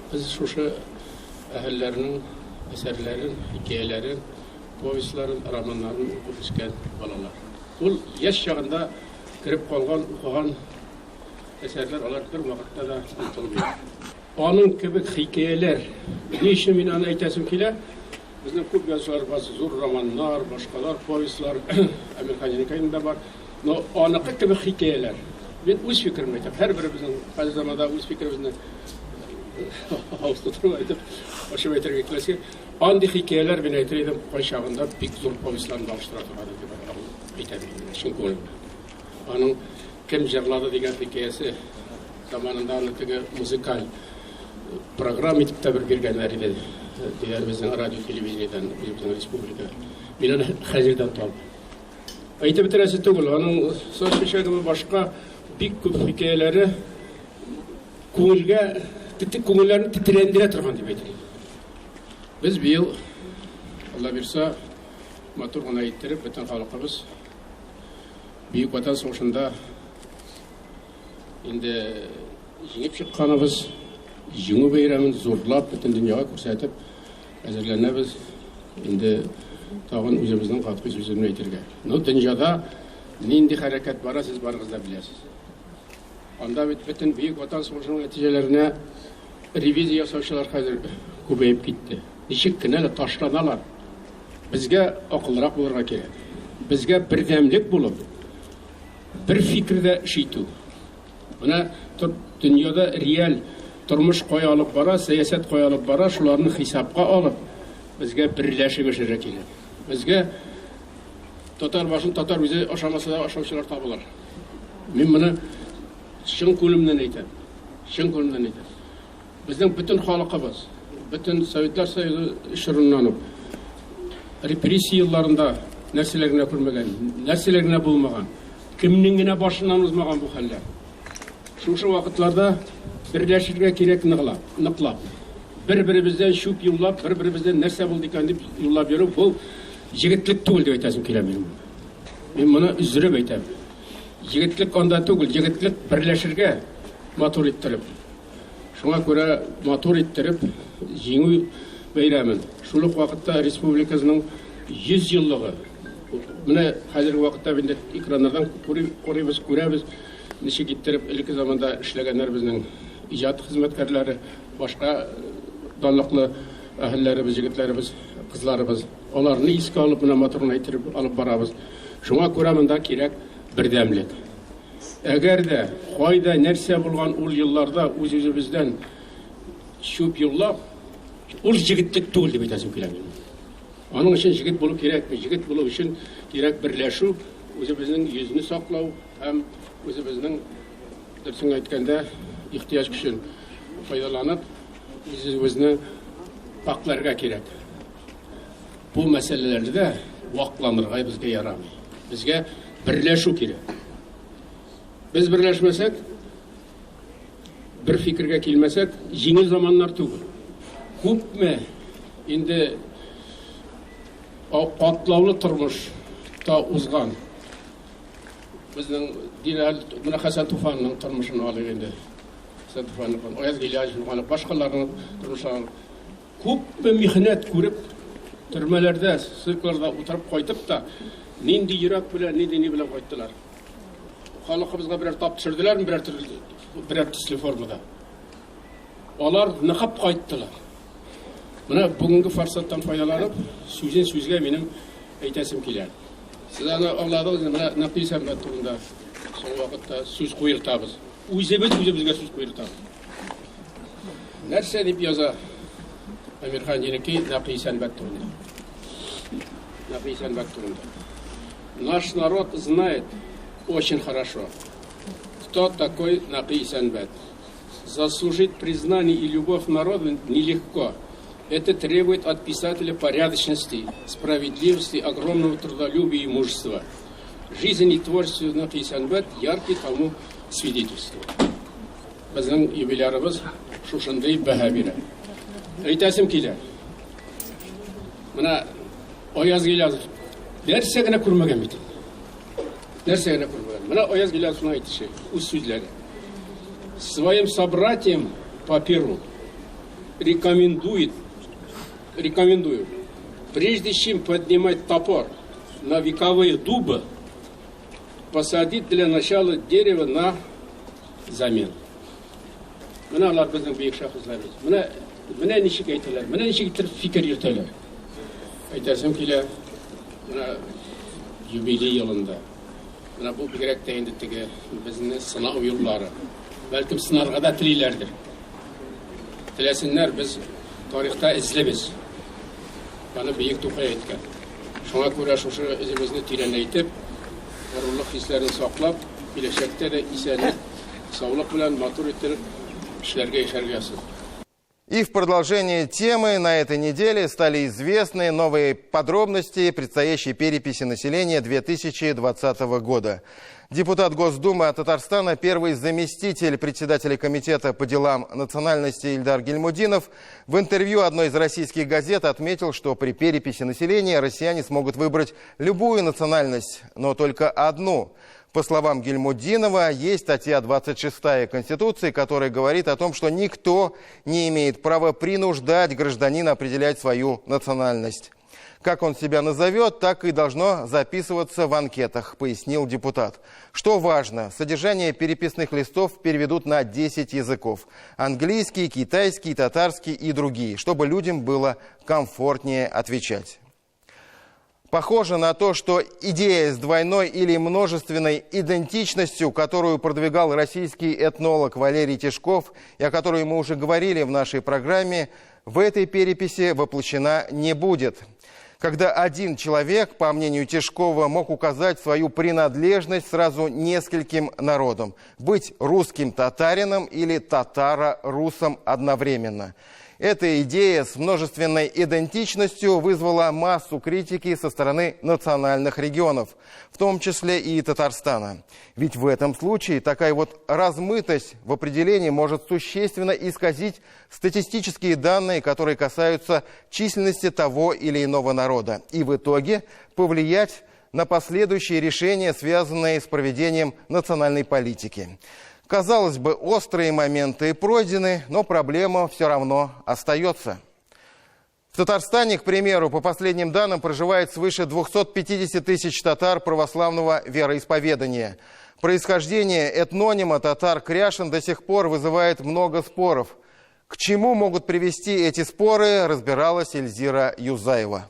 Speaker 3: Biz шушы әһелләрнең әсәрләрен, хикәяләрен, повестларын, романнарын укып үскән балалар. Ул яшь чагында кирип калган, укыган әсәрләр алар бер вакытта да онытылмый. Аның кебек хикәяләр, ни өчен мин аны әйтәсем килә? Безнең күп язучылар бар, зур романнар, башкалар, повестлар, Американныкында бар. Но аныкы кебек хикәяләр. Мин үз фикеремне әйтәм. Һәрберебезнең хәзер заманда үз фикеребезне Австралия айтып, ашып әйтергә киләсе, андый хикәяләр белән әйтәм, кайчагында бик зур повестларны алыштыра торган дип әйтәм. Чөнки аның кем җырлады дигән хикәясе заманында аны теге музыкаль программа итеп тә биргәннәр иде. Дигәр безнең радио телевидениедән, безнең республика. Мин аны хәзердән табам. Әйтеп бетерәсе түгел, аның сошчыгы башка бик күп хикәяләре күңелгә күңелләрне тетрәндерә торган дип әйтелә. Без быел, Алла бирсә, матур гына иттереп, бөтен халкыбыз Бөек Ватан сугышында инде җиңеп чыкканыбыз, җиңү бәйрәмен зурлап бөтен дөньяга күрсәтеп әзерләнәбез. Инде тагын үзебезнең катгый сүзне әйтергә. Ну, дөньяда нинди хәрәкәт бара, сез барыгыз да беләсез. Анда бит бөтен Бөек Ватан сугышының нәтиҗәләренә ревизия ясаучылар хәзер күбәеп китте. Ничек кенә дә ташланалар. Безгә акылрак булырга кирәк. Безгә бердәмлек булып, бер фикердә эшләтү. Менә дөньяда реаль тормыш кая алып бара, сәясәт кая алып бара, шуларны хисапка алып, безгә берләшеп эшләргә кирәк. Безгә татар башын татар үзе ашамаса да ашаучылар табылыр. Мин моны чын күңелемнән әйтәм. Чын күңелемнән әйтәм. Безнең бөтен халкыбыз, бөтен Советлар Союзы шырыннан репрессия елларында нәрсәләр генә күрмәгән, нәрсәләр генә булмаган, кемнең генә башыннан узмаган бу хәлләр. Шушы вакытларда берләшергә кирәк ныклап. Бер-беребездән шуп юллап, бер-беребездән нәрсә булды икән дип юллап йөрү, бу җегетлек түгел дип әйтәсем килә минем. Мин моны үзрәп әйтәм. Җегетлек анда түгел, җегетлек берләшергә матур иттереп. Шуңа күрә матур иттереп җиңү бәйрәмен. Шул ук вакытта республикабызның 100 еллыгы. Менә хәзерге вакытта инде экраннардан күрәбез, ничек иттереп элекке заманда эшләгәннәр безнең иҗат хезмәткәрләре, башка данлыклы әһелләребез, җегетләребез кызларыбыз. Аларны искә алып, менә моторны әйтеп алып барабыз. Шуңа күрә монда кирәк бердәмлек. Әгәр дә кайда нәрсә булган ул елларда үз-үзебездән чүп юллап, ул җегетлек түгел дип әйтәсем килә. Аның өчен җегет булу кирәк, җегет булу өчен кирәк берләшү, үзебезнең йөзне саклау һәм үзебезнең дөресен әйткәндә ихтияҗ көчен файдаланып, үзебезне пакларга кирәк. Бу мәсьәләләрдә вакланырга безгә ярамый. Безгә берләшү кирәк. Без берләшмәсәк, бер фикергә килмәсәк, җиңел заманнар түгел. Күпме инде катлаулы тормышта узган. Безнең диләл менә Хәсән Туфанның тормышын алып инде. Хәсән Туфанның, Аяз Гыйлаҗевның, башкаларның тормышларын күпме михнәт күреп, төрмәләрдә, ссылкаларда утырып кайтып та, нинди йөрәк белән, нинди ни белән кайттылар. Халыкыбызга берәр тап төшерделәрме, берәр төсле формада. Алар ныгып кайттылар. Менә бүгенге форсаттан файдаланып, сүзгә минем әйтәсем килә. Сез аны аңладыгыз, менә Нәкъи Сәнбәт турында соң вакытта сүз куертабыз. Үзебезгә сүз куертабыз. Нәрсә дип яза Амирхан Динеки Нәкъи Сәнбәт турында. Нәкъи Сәнбәт турында. Наш народ знает очень хорошо, кто такой Нәкъи Сәнбәт. Заслужить признание и любовь народа нелегко. Это требует от писателя порядочности, справедливости, огромного трудолюбия и мужества. Жизнь и творчество Нәкъи Сәнбәт яркий тому свидетельство. Безнең юбилярыбыз шушындый бәһа бирә. Әйтәсем килә. Менә Аяз Гыйлаҗев нәрсә генә күрмәгән бит. Нәрсә генә күрмәгән. Менә Аяз Гыйлаҗевның әйтеше, үз сүзләре. Своим собратьям по Перу рекомендую, прежде чем поднимать топор на вековые дубы, посадить для начала дерево на замену. Менә алар безнең бөек шәхесләрбез. Менә ничек әйтәләр, менә ничек фикер йөртәләр. Әйтәсем килә, менә юбилей елында. Менә бу бигрәк тә инде теге безнең сынау юллары. Бәлкем сынарга да телиләрдер. Теләсеннәр, без тарихта эзлебез. Аны бөек Тукай әйткән. Шуңа күрә шушы үзебезне тирәнәйтеп, горурлык хисләрен саклап, киләчәктә дә исәнлек, саулык белән матур итеп эшләргә яшәргәсез.
Speaker 1: И в продолжение темы на этой неделе стали известны новые подробности предстоящей переписи населения 2020 года. Депутат Госдумы от Татарстана, первый заместитель председателя комитета по делам национальности Ильдар Гильмудинов в интервью одной из российских газет отметил, что при переписи населения россияне смогут выбрать любую национальность, но только одну. По словам Гильмудинова, есть статья 26 Конституции, которая говорит о том, что никто не имеет права принуждать гражданина определять свою национальность. Как он себя назовет, так и должно записываться в анкетах, пояснил депутат. Что важно, содержание переписных листов переведут на 10 языков. Английский, китайский, татарский и другие, чтобы людям было комфортнее отвечать. Похоже на то, что идея с двойной или множественной идентичностью, которую продвигал российский этнолог Валерий Тишков, и о которой мы уже говорили в нашей программе, в этой переписи воплощена не будет. Когда один человек, по мнению Тишкова, мог указать свою принадлежность сразу нескольким народам, быть русским татарином или татаро-русом одновременно. Эта идея с множественной идентичностью вызвала массу критики со стороны национальных регионов, в том числе и Татарстана. Ведь в этом случае такая вот размытость в определении может существенно исказить статистические данные, которые касаются численности того или иного народа, и в итоге повлиять на последующие решения, связанные с проведением национальной политики. Казалось бы, острые моменты пройдены, но проблема все равно остается. В Татарстане, к примеру, по последним данным проживает свыше 250 тысяч татар православного вероисповедания. Происхождение этнонима татар-кряшин до сих пор вызывает много споров. К чему могут привести эти споры, разбиралась Эльзира Юзаева.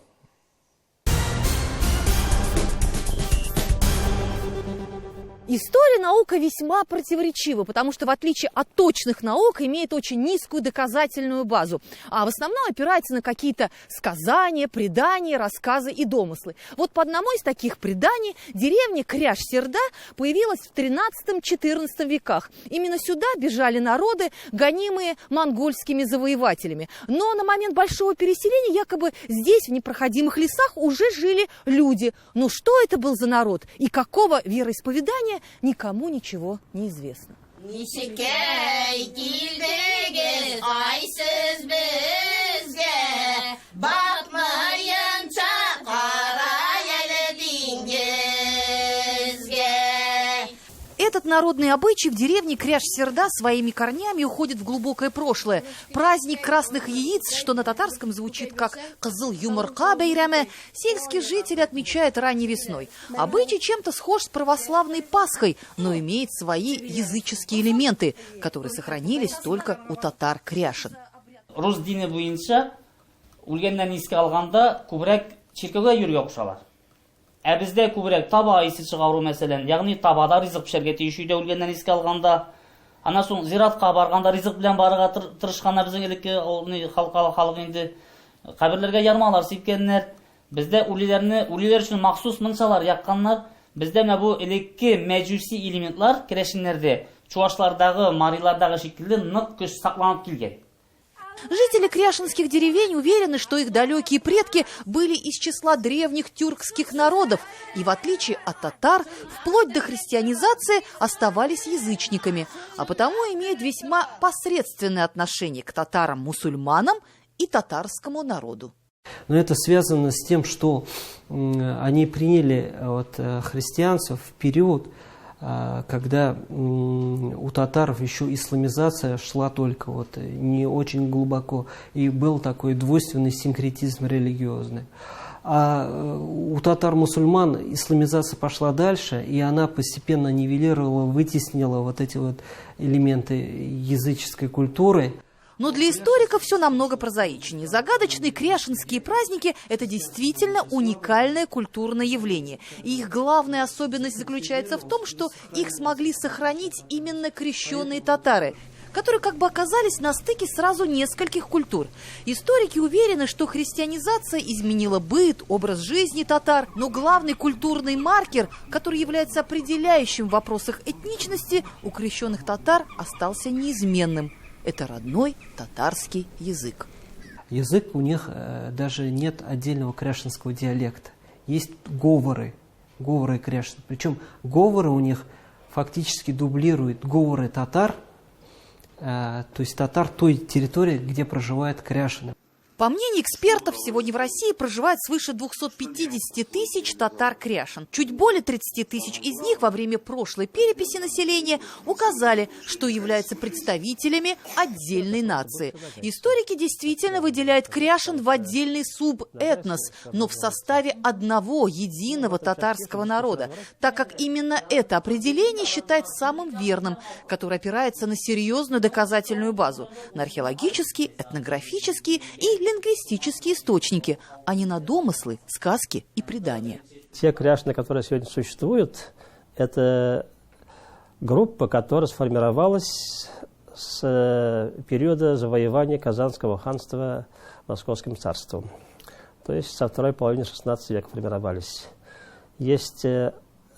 Speaker 4: История наука весьма противоречива, потому что в отличие от точных наук имеет очень низкую доказательную базу, а в основном опирается на какие-то сказания, предания, рассказы и домыслы. Вот по одному из таких преданий деревня Кряж-Серда появилась в 13-14 веках. Именно сюда бежали народы, гонимые монгольскими завоевателями. Но на момент большого переселения якобы здесь, в непроходимых лесах, уже жили люди. Но что это был за народ и какого вероисповедания, никому ничего не известно. Этот народный обычай в деревне Кряж-Серда своими корнями уходит в глубокое прошлое. Праздник красных яиц, что на татарском звучит как «Кызыл юмырка бейраме», сельские жители отмечают ранней весной. Обычай чем-то схож с православной Пасхой, но имеет свои языческие элементы, которые сохранились только у татар-кряшин.
Speaker 7: Рус дине буенча үлгәннән искә алганда күбрәк чиркәүгә йөргә кушалар. Ә бездә күбрәк таба исе чыгару мәсәлән, ягъни табада ризык пешәргә тиеш өйдә үлгәннән искә алганда, ана соң зиратка барганда ризык белән барырга тырышканнар безнең элекке халык инде каберләргә ярмалар сипкәннәр. Бездә үлеләр өчен махсус мунчалар якканнар. Бездә менә бу элекке мәҗүси элементлар керәшеннәрдә, чуашлардагы, марилардагы шикелле нык көч сакланып килгән.
Speaker 4: Жители кряшинских деревень уверены, что их далекие предки были из числа древних тюркских народов и, в отличие от татар, вплоть до христианизации оставались язычниками, а потому имеют весьма посредственное отношение к татарам-мусульманам и татарскому народу.
Speaker 11: Но это связано с тем, что они приняли христианцев в период, когда у татаров еще исламизация шла только не очень глубоко, и был такой двойственный синкретизм религиозный. А у татар-мусульман исламизация пошла дальше, и она постепенно нивелировала, вытеснила эти элементы языческой культуры.
Speaker 4: Но для историков все намного прозаичнее. Загадочные кряшинские праздники – это действительно уникальное культурное явление. И их главная особенность заключается в том, что их смогли сохранить именно крещенные татары, которые как бы оказались на стыке сразу нескольких культур. Историки уверены, что христианизация изменила быт, образ жизни татар, но главный культурный маркер, который является определяющим в вопросах этничности, у крещенных татар остался неизменным. Это родной татарский язык.
Speaker 11: Язык у них даже нет отдельного кряшинского диалекта. Есть говоры кряшин. Причем говоры у них фактически дублируют говоры татар, то есть татар той территории, где проживают кряшины.
Speaker 4: По мнению экспертов, сегодня в России проживает свыше 250 тысяч татар-кряшин. Чуть более 30 тысяч из них во время прошлой переписи населения указали, что являются представителями отдельной нации. Историки действительно выделяют кряшин в отдельный субэтнос, но в составе одного единого татарского народа, так как именно это определение считает самым верным, которое опирается на серьезную доказательную базу, на археологические, этнографические и лингвистические источники, а не на домыслы, сказки и предания.
Speaker 12: Те кряшины, которые сегодня существуют, это группа, которая сформировалась с периода завоевания Казанского ханства Московским царством. То есть со второй половины XVI века формировались. Есть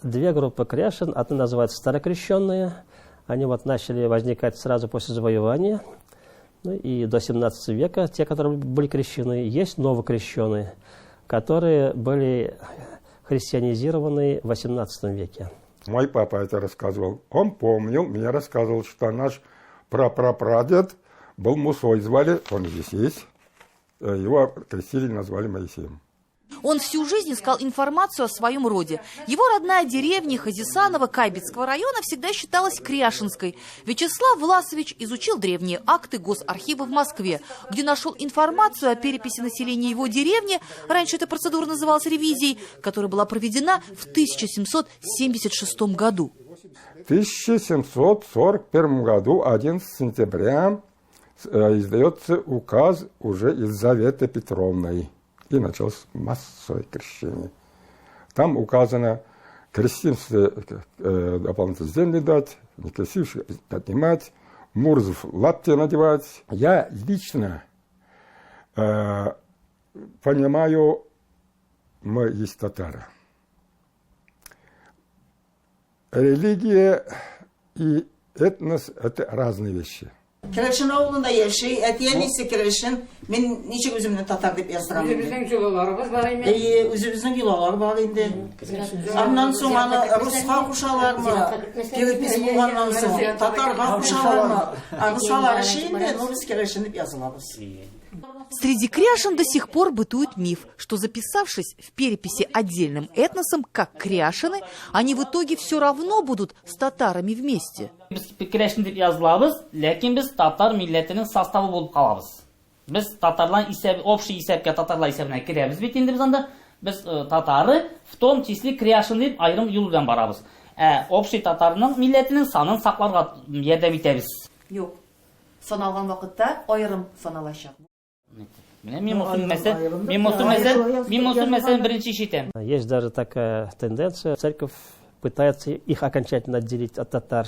Speaker 12: две группы кряшин. Одна называется старокрещенные. Они начали возникать сразу после завоевания. И до 17 века те, которые были крещены, есть новокрещенные, которые были христианизированы в 18 веке.
Speaker 13: Мой папа это рассказывал. Он помнил, мне рассказывал, что наш прапрапрадед был Мусой, звали, он здесь есть, его крестили, назвали Моисеем.
Speaker 4: Он всю жизнь искал информацию о своем роде. Его родная деревня Хазисаново Кайбецкого района всегда считалась кряшинской. Вячеслав Власович изучил древние акты Госархива в Москве, где нашел информацию о переписи населения его деревни, раньше эта процедура называлась ревизией, которая была проведена в 1776 году.
Speaker 13: В 1741 году, 11 сентября, издается указ уже Елизаветы Петровной. И началось массовое крещение. Там указано крестимся дополнительно земли дать, не крестивших отнимать, мурзов лапти надевать. Я лично понимаю, мы есть татары. Религия и этнос – это разные вещи.
Speaker 6: Киришин oğlunda yaşay, etiye neyse Kirişin, ben niçin üzümden Tatar deyip yazdıram. Üzümüzün kilolarımız var mı? Üzümüzün kiloları var indi. Ondan sonra Rus'a kuşalar mı? Gelip biz bunlardan sonra Tatar'a kuşalar mı? Rus'alar şeyinde, biz Kirişin deyip yazılamız.
Speaker 4: Среди кряшен до сих пор бытует миф, что записавшись в переписи отдельным этносом, как кряшины, они в итоге все равно будут с татарами вместе.
Speaker 7: Biz Krashin deb yazılabız, lekin biz Tatar milletinin sastavı bulup kalabız. Biz Tatarların общий исәпкә Tatarlar исәбенә керәбез бит инде без анда. Biz Tatarı в том числе Krashin дип айрым юл белән барабыз. Общий Татарның милләтенең санын сакларга ярдәм итәбез.
Speaker 4: Юк. Саналган вакытта айрым саналачак.
Speaker 12: Есть даже такая тенденция. Церковь пытается их окончательно отделить от татар,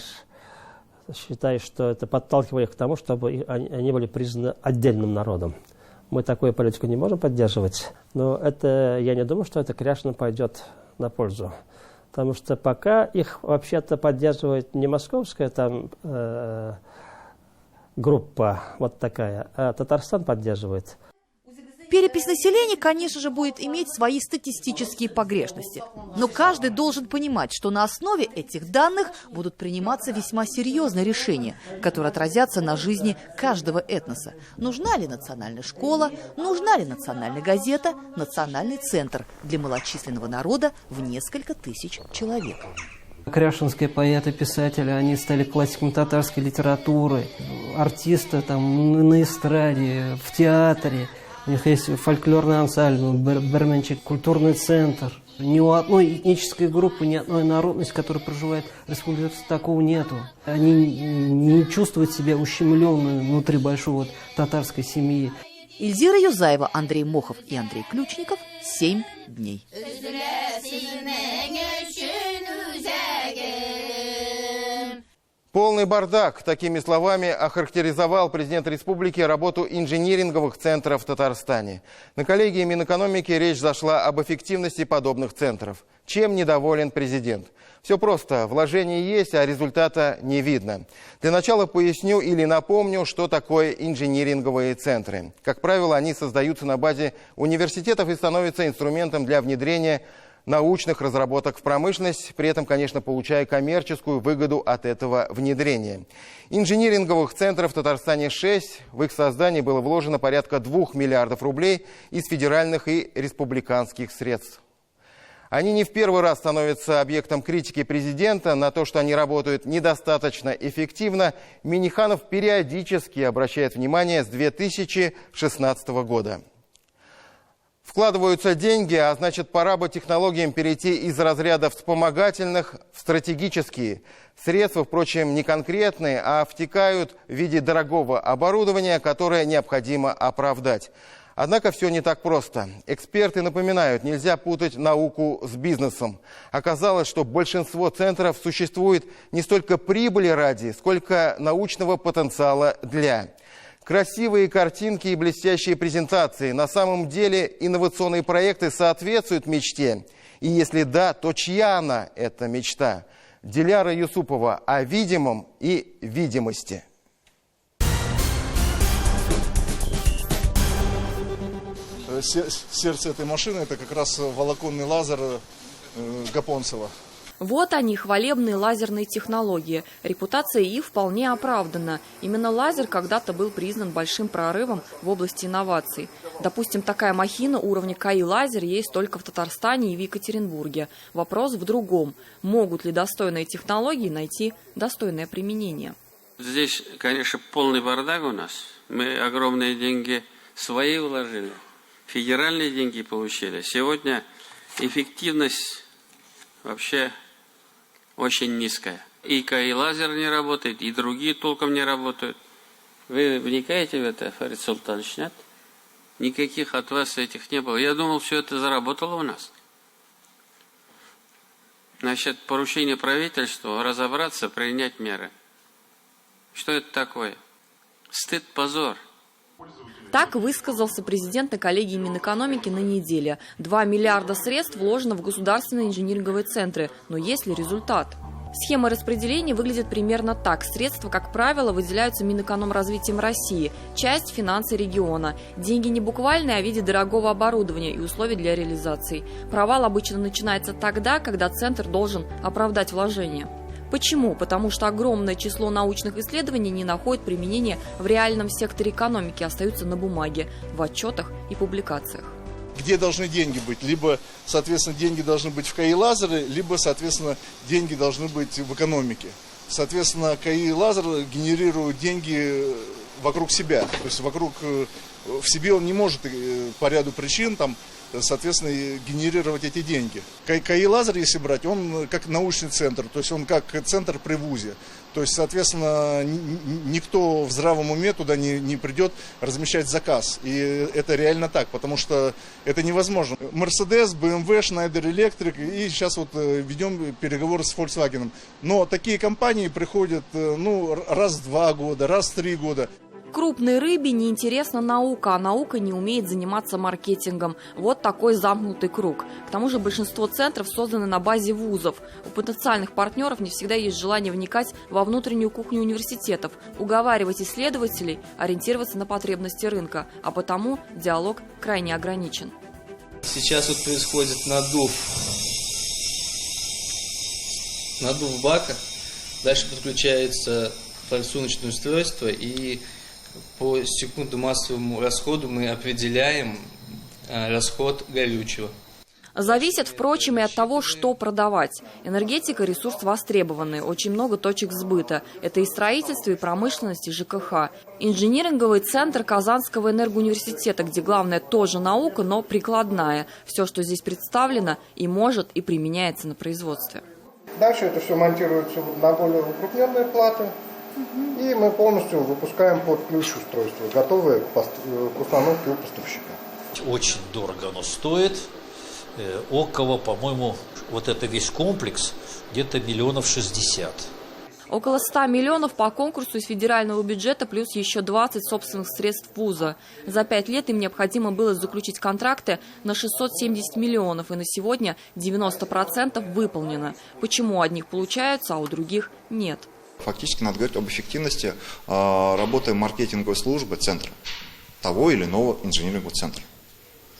Speaker 12: считая, что это подталкивает их к тому, чтобы они были признаны отдельным народом. Мы такую политику не можем поддерживать, но это, я не думаю, что это кряшным пойдет на пользу. Потому что пока их вообще-то поддерживает не московская там группа вот такая, а Татарстан поддерживает.
Speaker 4: Перепись населения, конечно же, будет иметь свои статистические погрешности. Но каждый должен понимать, что на основе этих данных будут приниматься весьма серьезные решения, которые отразятся на жизни каждого этноса. Нужна ли национальная школа, нужна ли национальная газета, национальный центр для малочисленного народа в несколько тысяч человек.
Speaker 11: Кряшинские поэты, писатели, они стали классиками татарской литературы, артисты там на эстраде, в театре. У них есть фольклорный ансамбль, Берменчик, культурный центр. Ни у одной этнической группы, ни одной народности, которая проживает в республике, такого нету. Они не чувствуют себя ущемленными внутри большой вот татарской семьи.
Speaker 4: Ильзира Юзаева, Андрей Мохов и Андрей Ключников. 7 дней.
Speaker 1: Полный бардак. Такими словами охарактеризовал президент республики работу инжиниринговых центров в Татарстане. На коллегии Минэкономики речь зашла об эффективности подобных центров. Чем недоволен президент? Все просто. Вложения есть, а результата не видно. Для начала поясню или напомню, что такое инжиниринговые центры. Как правило, они создаются на базе университетов и становятся инструментом для внедрения научных разработок в промышленность, при этом, конечно, получая коммерческую выгоду от этого внедрения. Инжиниринговых центров в Татарстане 6. В их создании было вложено порядка 2 миллиардов рублей из федеральных и республиканских средств. Они не в первый раз становятся объектом критики президента. На то, что они работают недостаточно эффективно, Миниханов периодически обращает внимание с 2016 года. Вкладываются деньги, а значит, пора бы технологиям перейти из разряда вспомогательных в стратегические. Средства, впрочем, не конкретные, а втекают в виде дорогого оборудования, которое необходимо оправдать. Однако все не так просто. Эксперты напоминают, нельзя путать науку с бизнесом. Оказалось, что большинство центров существует не столько прибыли ради, сколько научного потенциала для. Красивые картинки и блестящие презентации. На самом деле инновационные проекты соответствуют мечте. И если да, то чья она, эта мечта? Диляра Юсупова о видимом и видимости.
Speaker 28: Сердце этой машины – это как раз волоконный лазер Гапонцева.
Speaker 14: Вот они, хвалебные лазерные технологии. Репутация их вполне оправдана. Именно лазер когда-то был признан большим прорывом в области инноваций. Допустим, такая махина уровня КАИ лазер есть только в Татарстане и в Екатеринбурге. Вопрос в другом. Могут ли достойные технологии найти достойное применение?
Speaker 27: Здесь, конечно, полный бардак у нас. Мы огромные деньги свои вложили, федеральные деньги получили. Сегодня эффективность вообще очень низкая. И КАИ лазер не работает, и другие толком не работают. Вы вникаете в это, Фарид Султанович, нет? Никаких от вас этих не было. Я думал, все это заработало у нас. Значит, поручение правительству разобраться, принять меры. Что это такое? Стыд, позор.
Speaker 14: Так высказался президент на коллегии Минэкономики на неделе. 2 миллиарда средств вложено в государственные инжиниринговые центры. Но есть ли результат? Схема распределения выглядит примерно так. Средства, как правило, выделяются Минэкономразвитием России. Часть – финансы региона. Деньги не буквальные, а в виде дорогого оборудования и условий для реализации. Провал обычно начинается тогда, когда центр должен оправдать вложения. Почему? Потому что огромное число научных исследований не находит применения в реальном секторе экономики, остаются на бумаге, в отчетах и публикациях.
Speaker 28: Где должны деньги быть? Либо, соответственно, деньги должны быть в КАИ лазеры, либо, соответственно, деньги должны быть в экономике. Соответственно, КАИ лазер генерирует деньги вокруг себя. То есть в себе он не может по ряду причин там, соответственно, генерировать эти деньги. КАИ лазер, если брать, он как научный центр, то есть он как центр при вузе. То есть, соответственно, никто в здравом уме туда не придет размещать заказ. И это реально так, потому что это невозможно. Mercedes, BMW, Schneider Electric, и сейчас вот ведем переговоры с Volkswagen. Но такие компании приходят раз в 2 года, раз в 3 года.
Speaker 14: Крупной рыбе неинтересна наука, а наука не умеет заниматься маркетингом. Вот такой замкнутый круг. К тому же большинство центров созданы на базе вузов. У потенциальных партнеров не всегда есть желание вникать во внутреннюю кухню университетов, уговаривать исследователей, ориентироваться на потребности рынка, а потому диалог крайне ограничен.
Speaker 2: Сейчас вот происходит надув бака, дальше подключается форсуночное устройство, и по секундно-массовому расходу мы определяем расход горючего.
Speaker 14: Зависит, впрочем, и от того, что продавать. Энергетика – ресурс востребованный, очень много точек сбыта. Это и строительство, и промышленность, и ЖКХ. Инжиниринговый центр Казанского энергоуниверситета, где главное тоже наука, но прикладная. Все, что здесь представлено, и может, и применяется на производстве.
Speaker 15: Дальше это все монтируется на более укрупненные платы. И мы полностью выпускаем под ключ устройство, готовое к установке у поставщика.
Speaker 29: Очень дорого оно стоит. Около, по-моему, вот это весь комплекс, где-то 60 миллионов.
Speaker 14: Около 100 миллионов по конкурсу из федерального бюджета, плюс еще 20 собственных средств вуза. За 5 лет им необходимо было заключить контракты на 670 миллионов, и на сегодня 90% выполнено. Почему у одних получаются, а у других нет?
Speaker 16: Фактически надо говорить об эффективности работы маркетинговой службы центра, того или иного инжинирингового центра.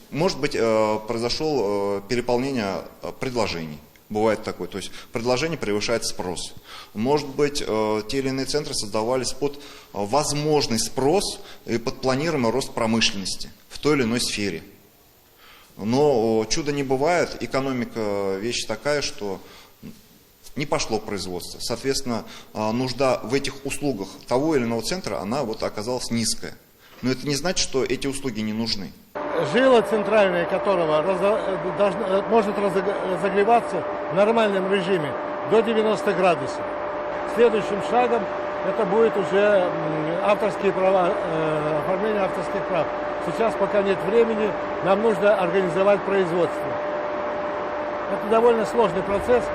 Speaker 16: Может быть, произошло переполнение предложений. Бывает такое. То есть предложение превышает спрос. Может быть, те или иные центры создавались под возможный спрос и под планируемый рост промышленности в той или иной сфере. Но чуда не бывает. Экономика вещь такая, что не пошло производство. Соответственно, нужда в этих услугах того или иного центра, она вот оказалась низкая. Но это не значит, что эти услуги не нужны.
Speaker 15: Жила центральная которого может разогреваться в нормальном режиме до 90 градусов. Следующим шагом это будет уже авторские права, оформление авторских прав. Сейчас пока нет времени, нам нужно организовать производство. Это довольно сложный процесс.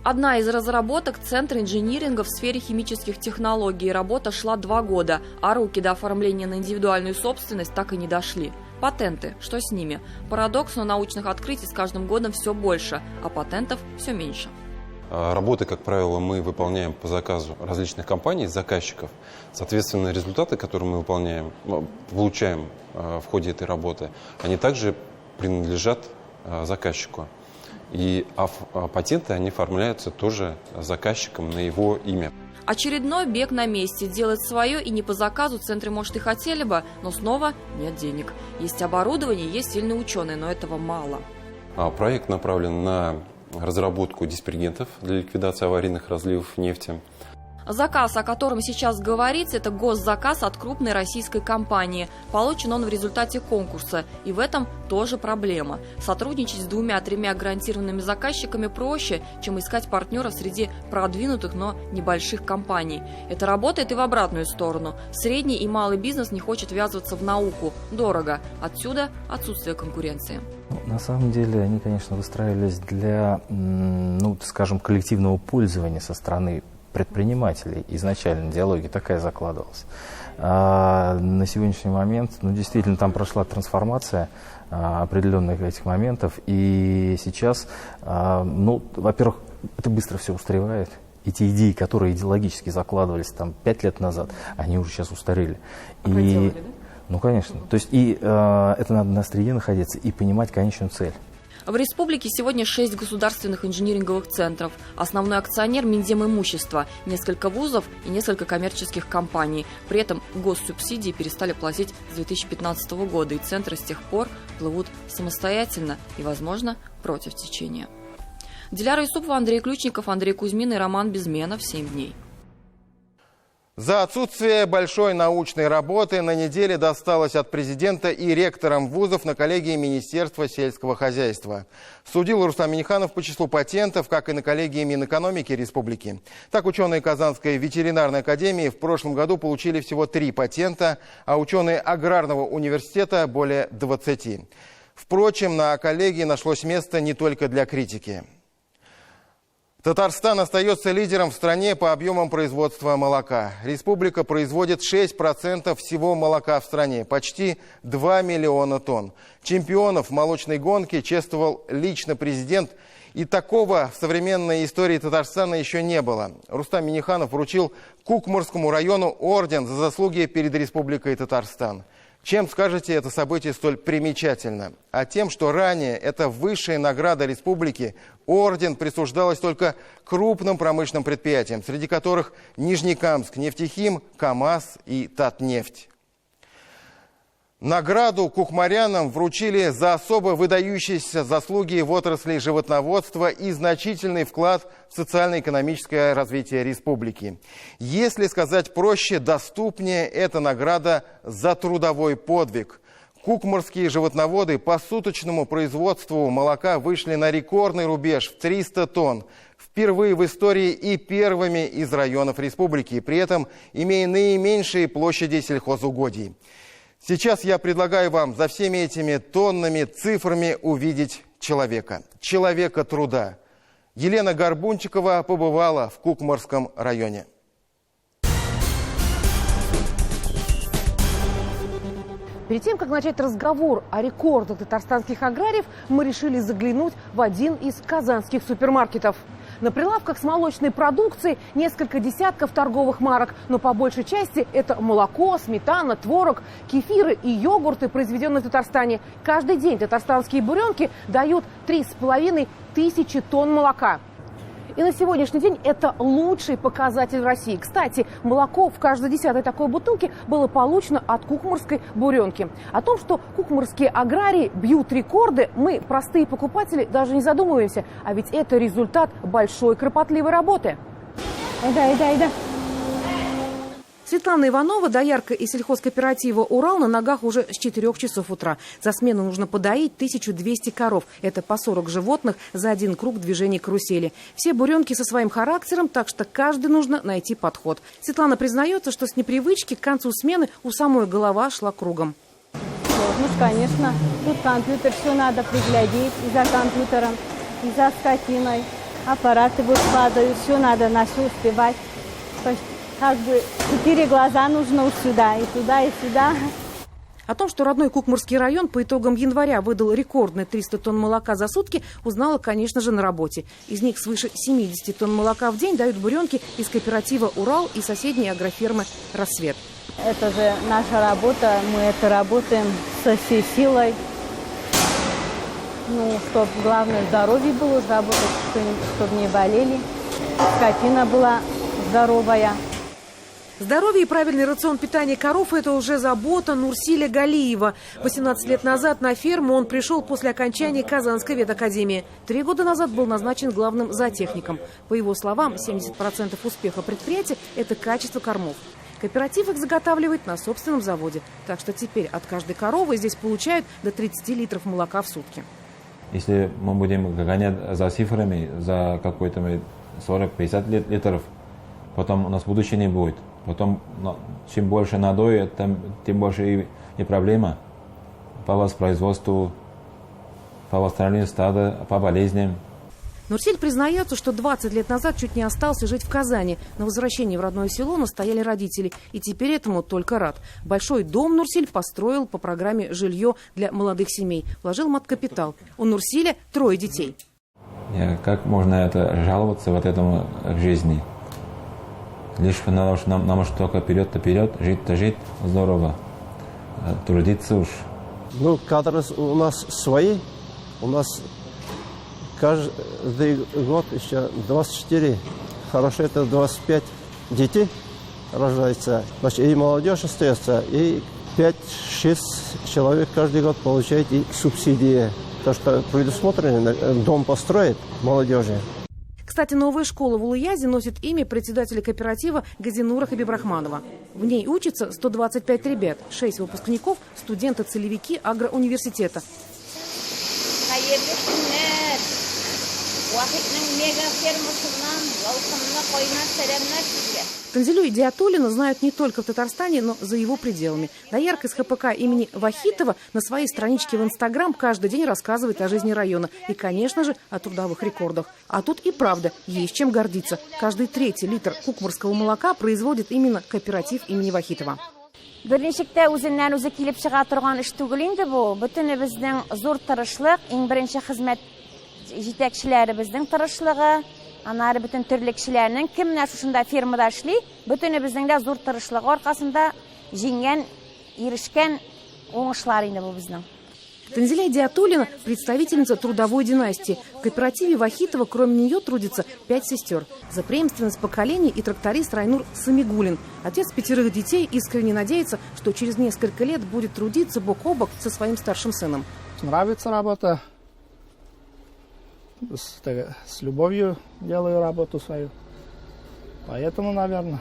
Speaker 14: Одна из разработок – Центр инжиниринга в сфере химических технологий. Работа шла 2 года, а руки до оформления на индивидуальную собственность так и не дошли. Патенты. Что с ними? Парадокс, но научных открытий с каждым годом все больше, а патентов все меньше.
Speaker 17: Работы, как правило, мы выполняем по заказу различных компаний, заказчиков. Соответственно, результаты, которые мы получаем в ходе этой работы, они также принадлежат заказчику. И патенты, они оформляются тоже заказчиком на его имя.
Speaker 14: Очередной бег на месте. Делать свое и не по заказу центры, может, и хотели бы, но снова нет денег. Есть оборудование, есть сильные ученые, но этого мало.
Speaker 17: Проект направлен на разработку диспергентов для ликвидации аварийных разливов нефти.
Speaker 14: Заказ, о котором сейчас говорится, это госзаказ от крупной российской компании. Получен он в результате конкурса. И в этом тоже проблема. Сотрудничать с 2-3 гарантированными заказчиками проще, чем искать партнера среди продвинутых, но небольших компаний. Это работает и в обратную сторону. Средний и малый бизнес не хочет ввязываться в науку. Дорого. Отсюда отсутствие конкуренции.
Speaker 8: На самом деле они, конечно, выстраивались для, скажем, коллективного пользования со стороны предпринимателей. Изначально идеология такая закладывалась. А на сегодняшний момент, действительно, там прошла трансформация определенных этих моментов. И сейчас, во-первых, это быстро все устаревает. Эти идеи, которые идеологически закладывались там 5 лет назад, они уже сейчас устарели.
Speaker 14: Проделали, да?
Speaker 8: Ну, конечно. То есть это надо на острие находиться и понимать конечную цель.
Speaker 14: В республике сегодня 6 государственных инжиниринговых центров. Основной акционер – Минземимущество, несколько вузов и несколько коммерческих компаний. При этом госсубсидии перестали платить с 2015 года, и центры с тех пор плывут самостоятельно и, возможно, против течения. Диляра Юсупова, Андрей Ключников, Андрей Кузьмин и Роман Безменов. 7 дней.
Speaker 1: За отсутствие большой научной работы на неделе досталось от президента и ректорам вузов на коллегии Министерства сельского хозяйства. Судил Рустам Минниханов по числу патентов, как и на коллегии Минэкономики Республики. Так, ученые Казанской ветеринарной академии в прошлом году получили всего 3 патента, а ученые Аграрного университета более 20. Впрочем, на коллегии нашлось место не только для критики. Татарстан остается лидером в стране по объемам производства молока. Республика производит 6% всего молока в стране, почти 2 миллиона тонн. Чемпионов молочной гонки чествовал лично президент, и такого в современной истории Татарстана еще не было. Рустам Минниханов вручил Кукмурскому району орден за заслуги перед Республикой Татарстан. Чем, скажете, это событие столь примечательно? А тем, что ранее это высшая награда республики, орден присуждалась только крупным промышленным предприятиям, среди которых Нижнекамск, Нефтехим, КАМАЗ и Татнефть. Награду кукмарянам вручили за особо выдающиеся заслуги в отрасли животноводства и значительный вклад в социально-экономическое развитие республики. Если сказать проще, доступнее, эта награда за трудовой подвиг. Кукмурские животноводы по суточному производству молока вышли на рекордный рубеж в 300 тонн. Впервые в истории и первыми из районов республики, при этом имея наименьшие площади сельхозугодий. Сейчас я предлагаю вам за всеми этими тоннами, цифрами увидеть человека. Человека труда. Елена Горбунчикова побывала в Кукмурском районе.
Speaker 21: Перед тем, как начать разговор о рекордах татарстанских аграриев, мы решили заглянуть в один из казанских супермаркетов. На прилавках с молочной продукцией несколько десятков торговых марок, но по большей части это молоко, сметана, творог, кефиры и йогурты, произведенные в Татарстане. Каждый день татарстанские буренки дают 3500 тонн молока. И на сегодняшний день это лучший показатель России. Кстати, молоко в каждой 10-й такой бутылке было получено от кукмурской буренки. О том, что кукмурские аграрии бьют рекорды, мы, простые покупатели, даже не задумываемся. А ведь это результат большой кропотливой работы. Да. Светлана Иванова, доярка из сельхозкооператива «Урал», на ногах уже с 4 часов утра. За смену нужно подоить 1200 коров. Это по 40 животных за один круг движения карусели. Все буренки со своим характером, так что каждый нужно найти подход. Светлана признается, что с непривычки к концу смены у самой голова шла кругом.
Speaker 9: Конечно. Тут компьютер, все надо приглядеть и за компьютером, и за скотиной. Аппараты вот падают, все надо на все успевать. Как бы 4 глаза нужно сюда, и туда, и сюда.
Speaker 21: О том, что родной Кукмурский район по итогам января выдал рекордные 300 тонн молока за сутки, узнала, конечно же, на работе. Из них свыше 70 тонн молока в день дают буренки из кооператива «Урал» и соседней агрофермы «Рассвет».
Speaker 9: Это же наша работа, мы это работаем со всей силой. Чтобы главное здоровье было, работать, чтобы не болели, скотина была здоровая.
Speaker 21: Здоровье и правильный рацион питания коров – это уже забота Нурсиля Галиева. 18 лет назад на ферму он пришел после окончания Казанской ветакадемии. 3 года назад был назначен главным зоотехником. По его словам, 70% успеха предприятия – это качество кормов. Кооператив их заготавливает на собственном заводе. Так что теперь от каждой коровы здесь получают до 30 литров молока в сутки.
Speaker 10: Если мы будем гонять за цифрами, за какой-то 40-50 литров, потом у нас будущего не будет. Потом, чем больше надоя, тем больше и проблема по воспроизводству, по восстановлению стада, по болезням.
Speaker 21: Нурсиль признается, что 20 лет назад чуть не остался жить в Казани. На возвращении в родное село настояли родители. И теперь этому только рад. Большой дом Нурсиль построил по программе «Жилье для молодых семей». Вложил мат-капитал. У Нурсиля 3 детей.
Speaker 10: Как можно это жаловаться вот этому в жизни? Лишь нам только вперед, жить-то жить, здорово. Трудиться уж.
Speaker 12: Кадры у нас свои. У нас каждый год еще 24, хорошо, это 25 детей рождается. Значит, и молодежь остается, и 5-6 человек каждый год получает и субсидии. То, что предусмотрено, дом построит молодежи.
Speaker 21: Кстати, новая школа в Улуязе носит имя председателя кооператива Газинура Хабибрахманова. В ней учатся 125 ребят, 6 выпускников, студенты-целевики агроуниверситета. Танзилю Идиатуллина знают не только в Татарстане, но за его пределами. Доярка из ХПК имени Вахитова на своей страничке в Инстаграм каждый день рассказывает о жизни района и, конечно же, о трудовых рекордах. А тут и правда есть чем гордиться. Каждый 3-й литр кукмурского молока производит именно кооператив имени Вахитова.
Speaker 18: Беренчектә үзеннән үзе килеп чыга торган эш түгел инде бу. Бөтенебезнең зур тырышлык, иң беренче хезмәт җитәкчеләребезнең тырышлыгы, анары бөтен төрле кешеләрнең кем менә шушында фермада эшли, бөтенебезнең дә зур тырышлыгы аркасында җиңгән, ирешкән уңышлар инде бу безнең.
Speaker 21: Танзиля Идиатуллина – представительница трудовой династии. В кооперативе Вахитова кроме нее трудится 5 сестер. За преемственность поколений и тракторист Райнур Самигулин. Отец 5 детей искренне надеется, что через несколько лет будет трудиться бок о бок со своим старшим сыном.
Speaker 19: Нравится работа. С любовью делаю работу свою. Поэтому, наверное.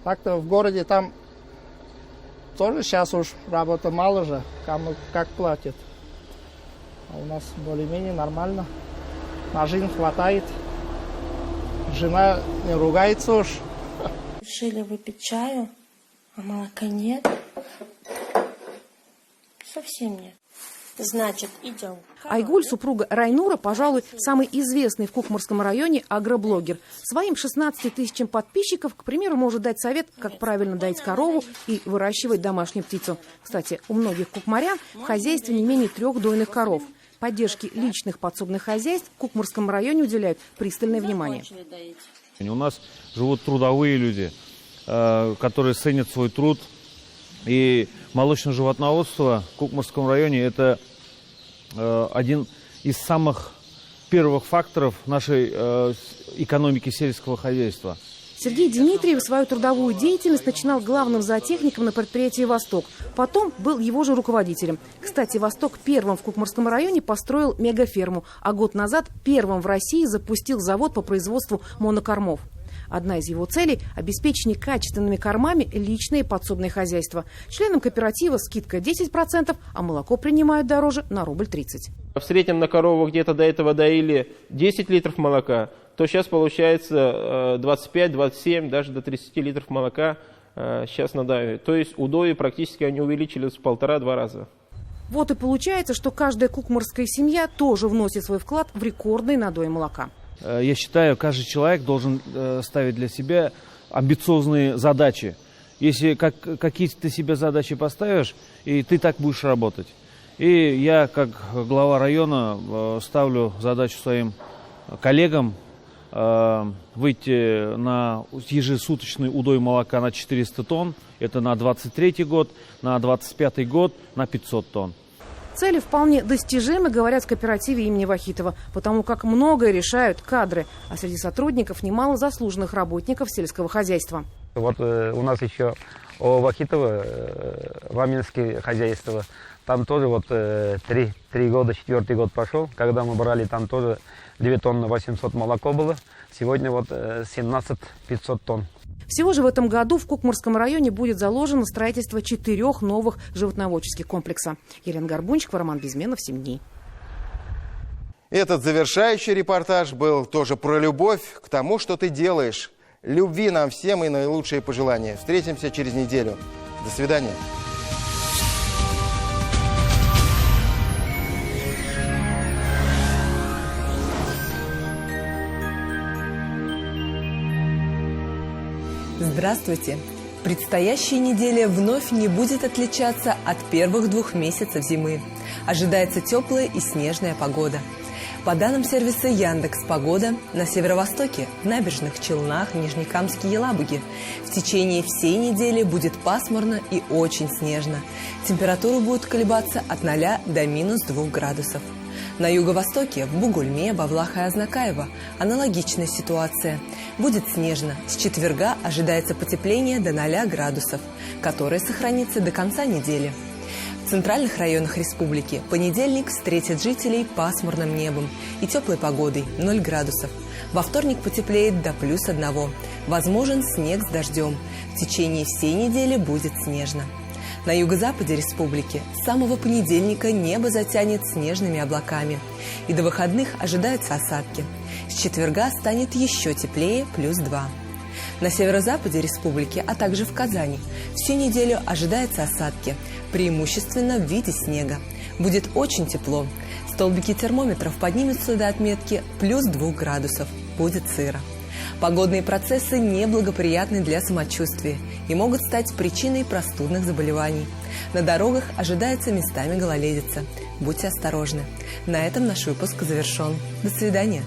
Speaker 19: Так-то в городе там тоже сейчас уж работа мало же, кому как платят. А у нас более-менее нормально. На жизнь хватает. Жена не ругается уж.
Speaker 20: Решили выпить чаю, а молока нет. Совсем нет. Значит, идем.
Speaker 21: Айгуль, супруга Райнура, пожалуй, самый известный в Кукмурском районе агроблогер. Своим 16 тысячам подписчиков, к примеру, может дать совет, как правильно доить корову и выращивать домашнюю птицу. Кстати, у многих кукмарян в хозяйстве не менее 3 дойных коров. Поддержке личных подсобных хозяйств в Кукмурском районе уделяют пристальное внимание.
Speaker 22: У нас живут трудовые люди, которые ценят свой труд. И молочное животноводство в Кукмурском районе – это один из самых первых факторов нашей экономики сельского хозяйства.
Speaker 21: Сергей Дмитриев свою трудовую деятельность начинал главным зоотехником на предприятии «Восток». Потом был его же руководителем. Кстати, «Восток» первым в Кукмурском районе построил мегаферму, а год назад первым в России запустил завод по производству монокормов. Одна из его целей – обеспечение качественными кормами личные подсобные хозяйства. Членам кооператива скидка 10%, а молоко принимают дороже на рубль 30.
Speaker 23: В среднем на корову где-то до этого доили 10 литров молока, то сейчас получается 25-27, даже до 30 литров молока сейчас надавят. То есть удои практически они увеличились в 1,5-2 раза.
Speaker 21: Вот и получается, что каждая кукмурская семья тоже вносит свой вклад в рекордный надой молока.
Speaker 22: Я считаю, каждый человек должен ставить для себя амбициозные задачи. Если какие-то ты себе задачи поставишь, и ты так будешь работать. И я, как глава района, ставлю задачу своим коллегам выйти на ежесуточный удой молока на 400 тонн. Это на 23-й год, на 25-й год на 500 тонн.
Speaker 21: Цели вполне достижимы, говорят в кооперативе имени Вахитова, потому как многое решают кадры, а среди сотрудников немало заслуженных работников сельского хозяйства.
Speaker 3: Вот у нас еще у Вахитова, Ваминское хозяйство, там тоже вот 3 года, 4-й год пошел, когда мы брали, там тоже 2 тонны 800 молоко было, сегодня вот 17 500 тонн.
Speaker 21: Всего же в этом году в Кукмурском районе будет заложено строительство 4 новых животноводческих комплекса. Елена Горбунчик, Роман Безменов, 7 дней.
Speaker 1: Этот завершающий репортаж был тоже про любовь к тому, что ты делаешь. Любви нам всем и наилучшие пожелания. Встретимся через неделю. До свидания.
Speaker 5: Здравствуйте! Предстоящая неделя вновь не будет отличаться от первых 2 месяцев зимы. Ожидается теплая и снежная погода. По данным сервиса Яндекс.Погода, на северо-востоке, в Набережных Челнах, Нижнекамске, Елабуге в течение всей недели будет пасмурно и очень снежно. Температура будет колебаться от 0 до минус 2 градусов. На юго-востоке, в Бугульме, Бавлах и Азнакаево аналогичная ситуация. Будет снежно. С четверга ожидается потепление до 0 градусов, которое сохранится до конца недели. В центральных районах республики понедельник встретит жителей пасмурным небом и теплой погодой – 0 градусов. Во вторник потеплеет до +1. Возможен снег с дождем. В течение всей недели будет снежно. На юго-западе республики с самого понедельника небо затянет снежными облаками. И до выходных ожидаются осадки. С четверга станет еще теплее – +2. На северо-западе республики, а также в Казани всю неделю ожидаются осадки, преимущественно в виде снега. Будет очень тепло. Столбики термометров поднимутся до отметки +2 градусов. Будет сыро. Погодные процессы неблагоприятны для самочувствия и могут стать причиной простудных заболеваний. На дорогах ожидается местами гололедица. Будьте осторожны. На этом наш выпуск завершен. До свидания.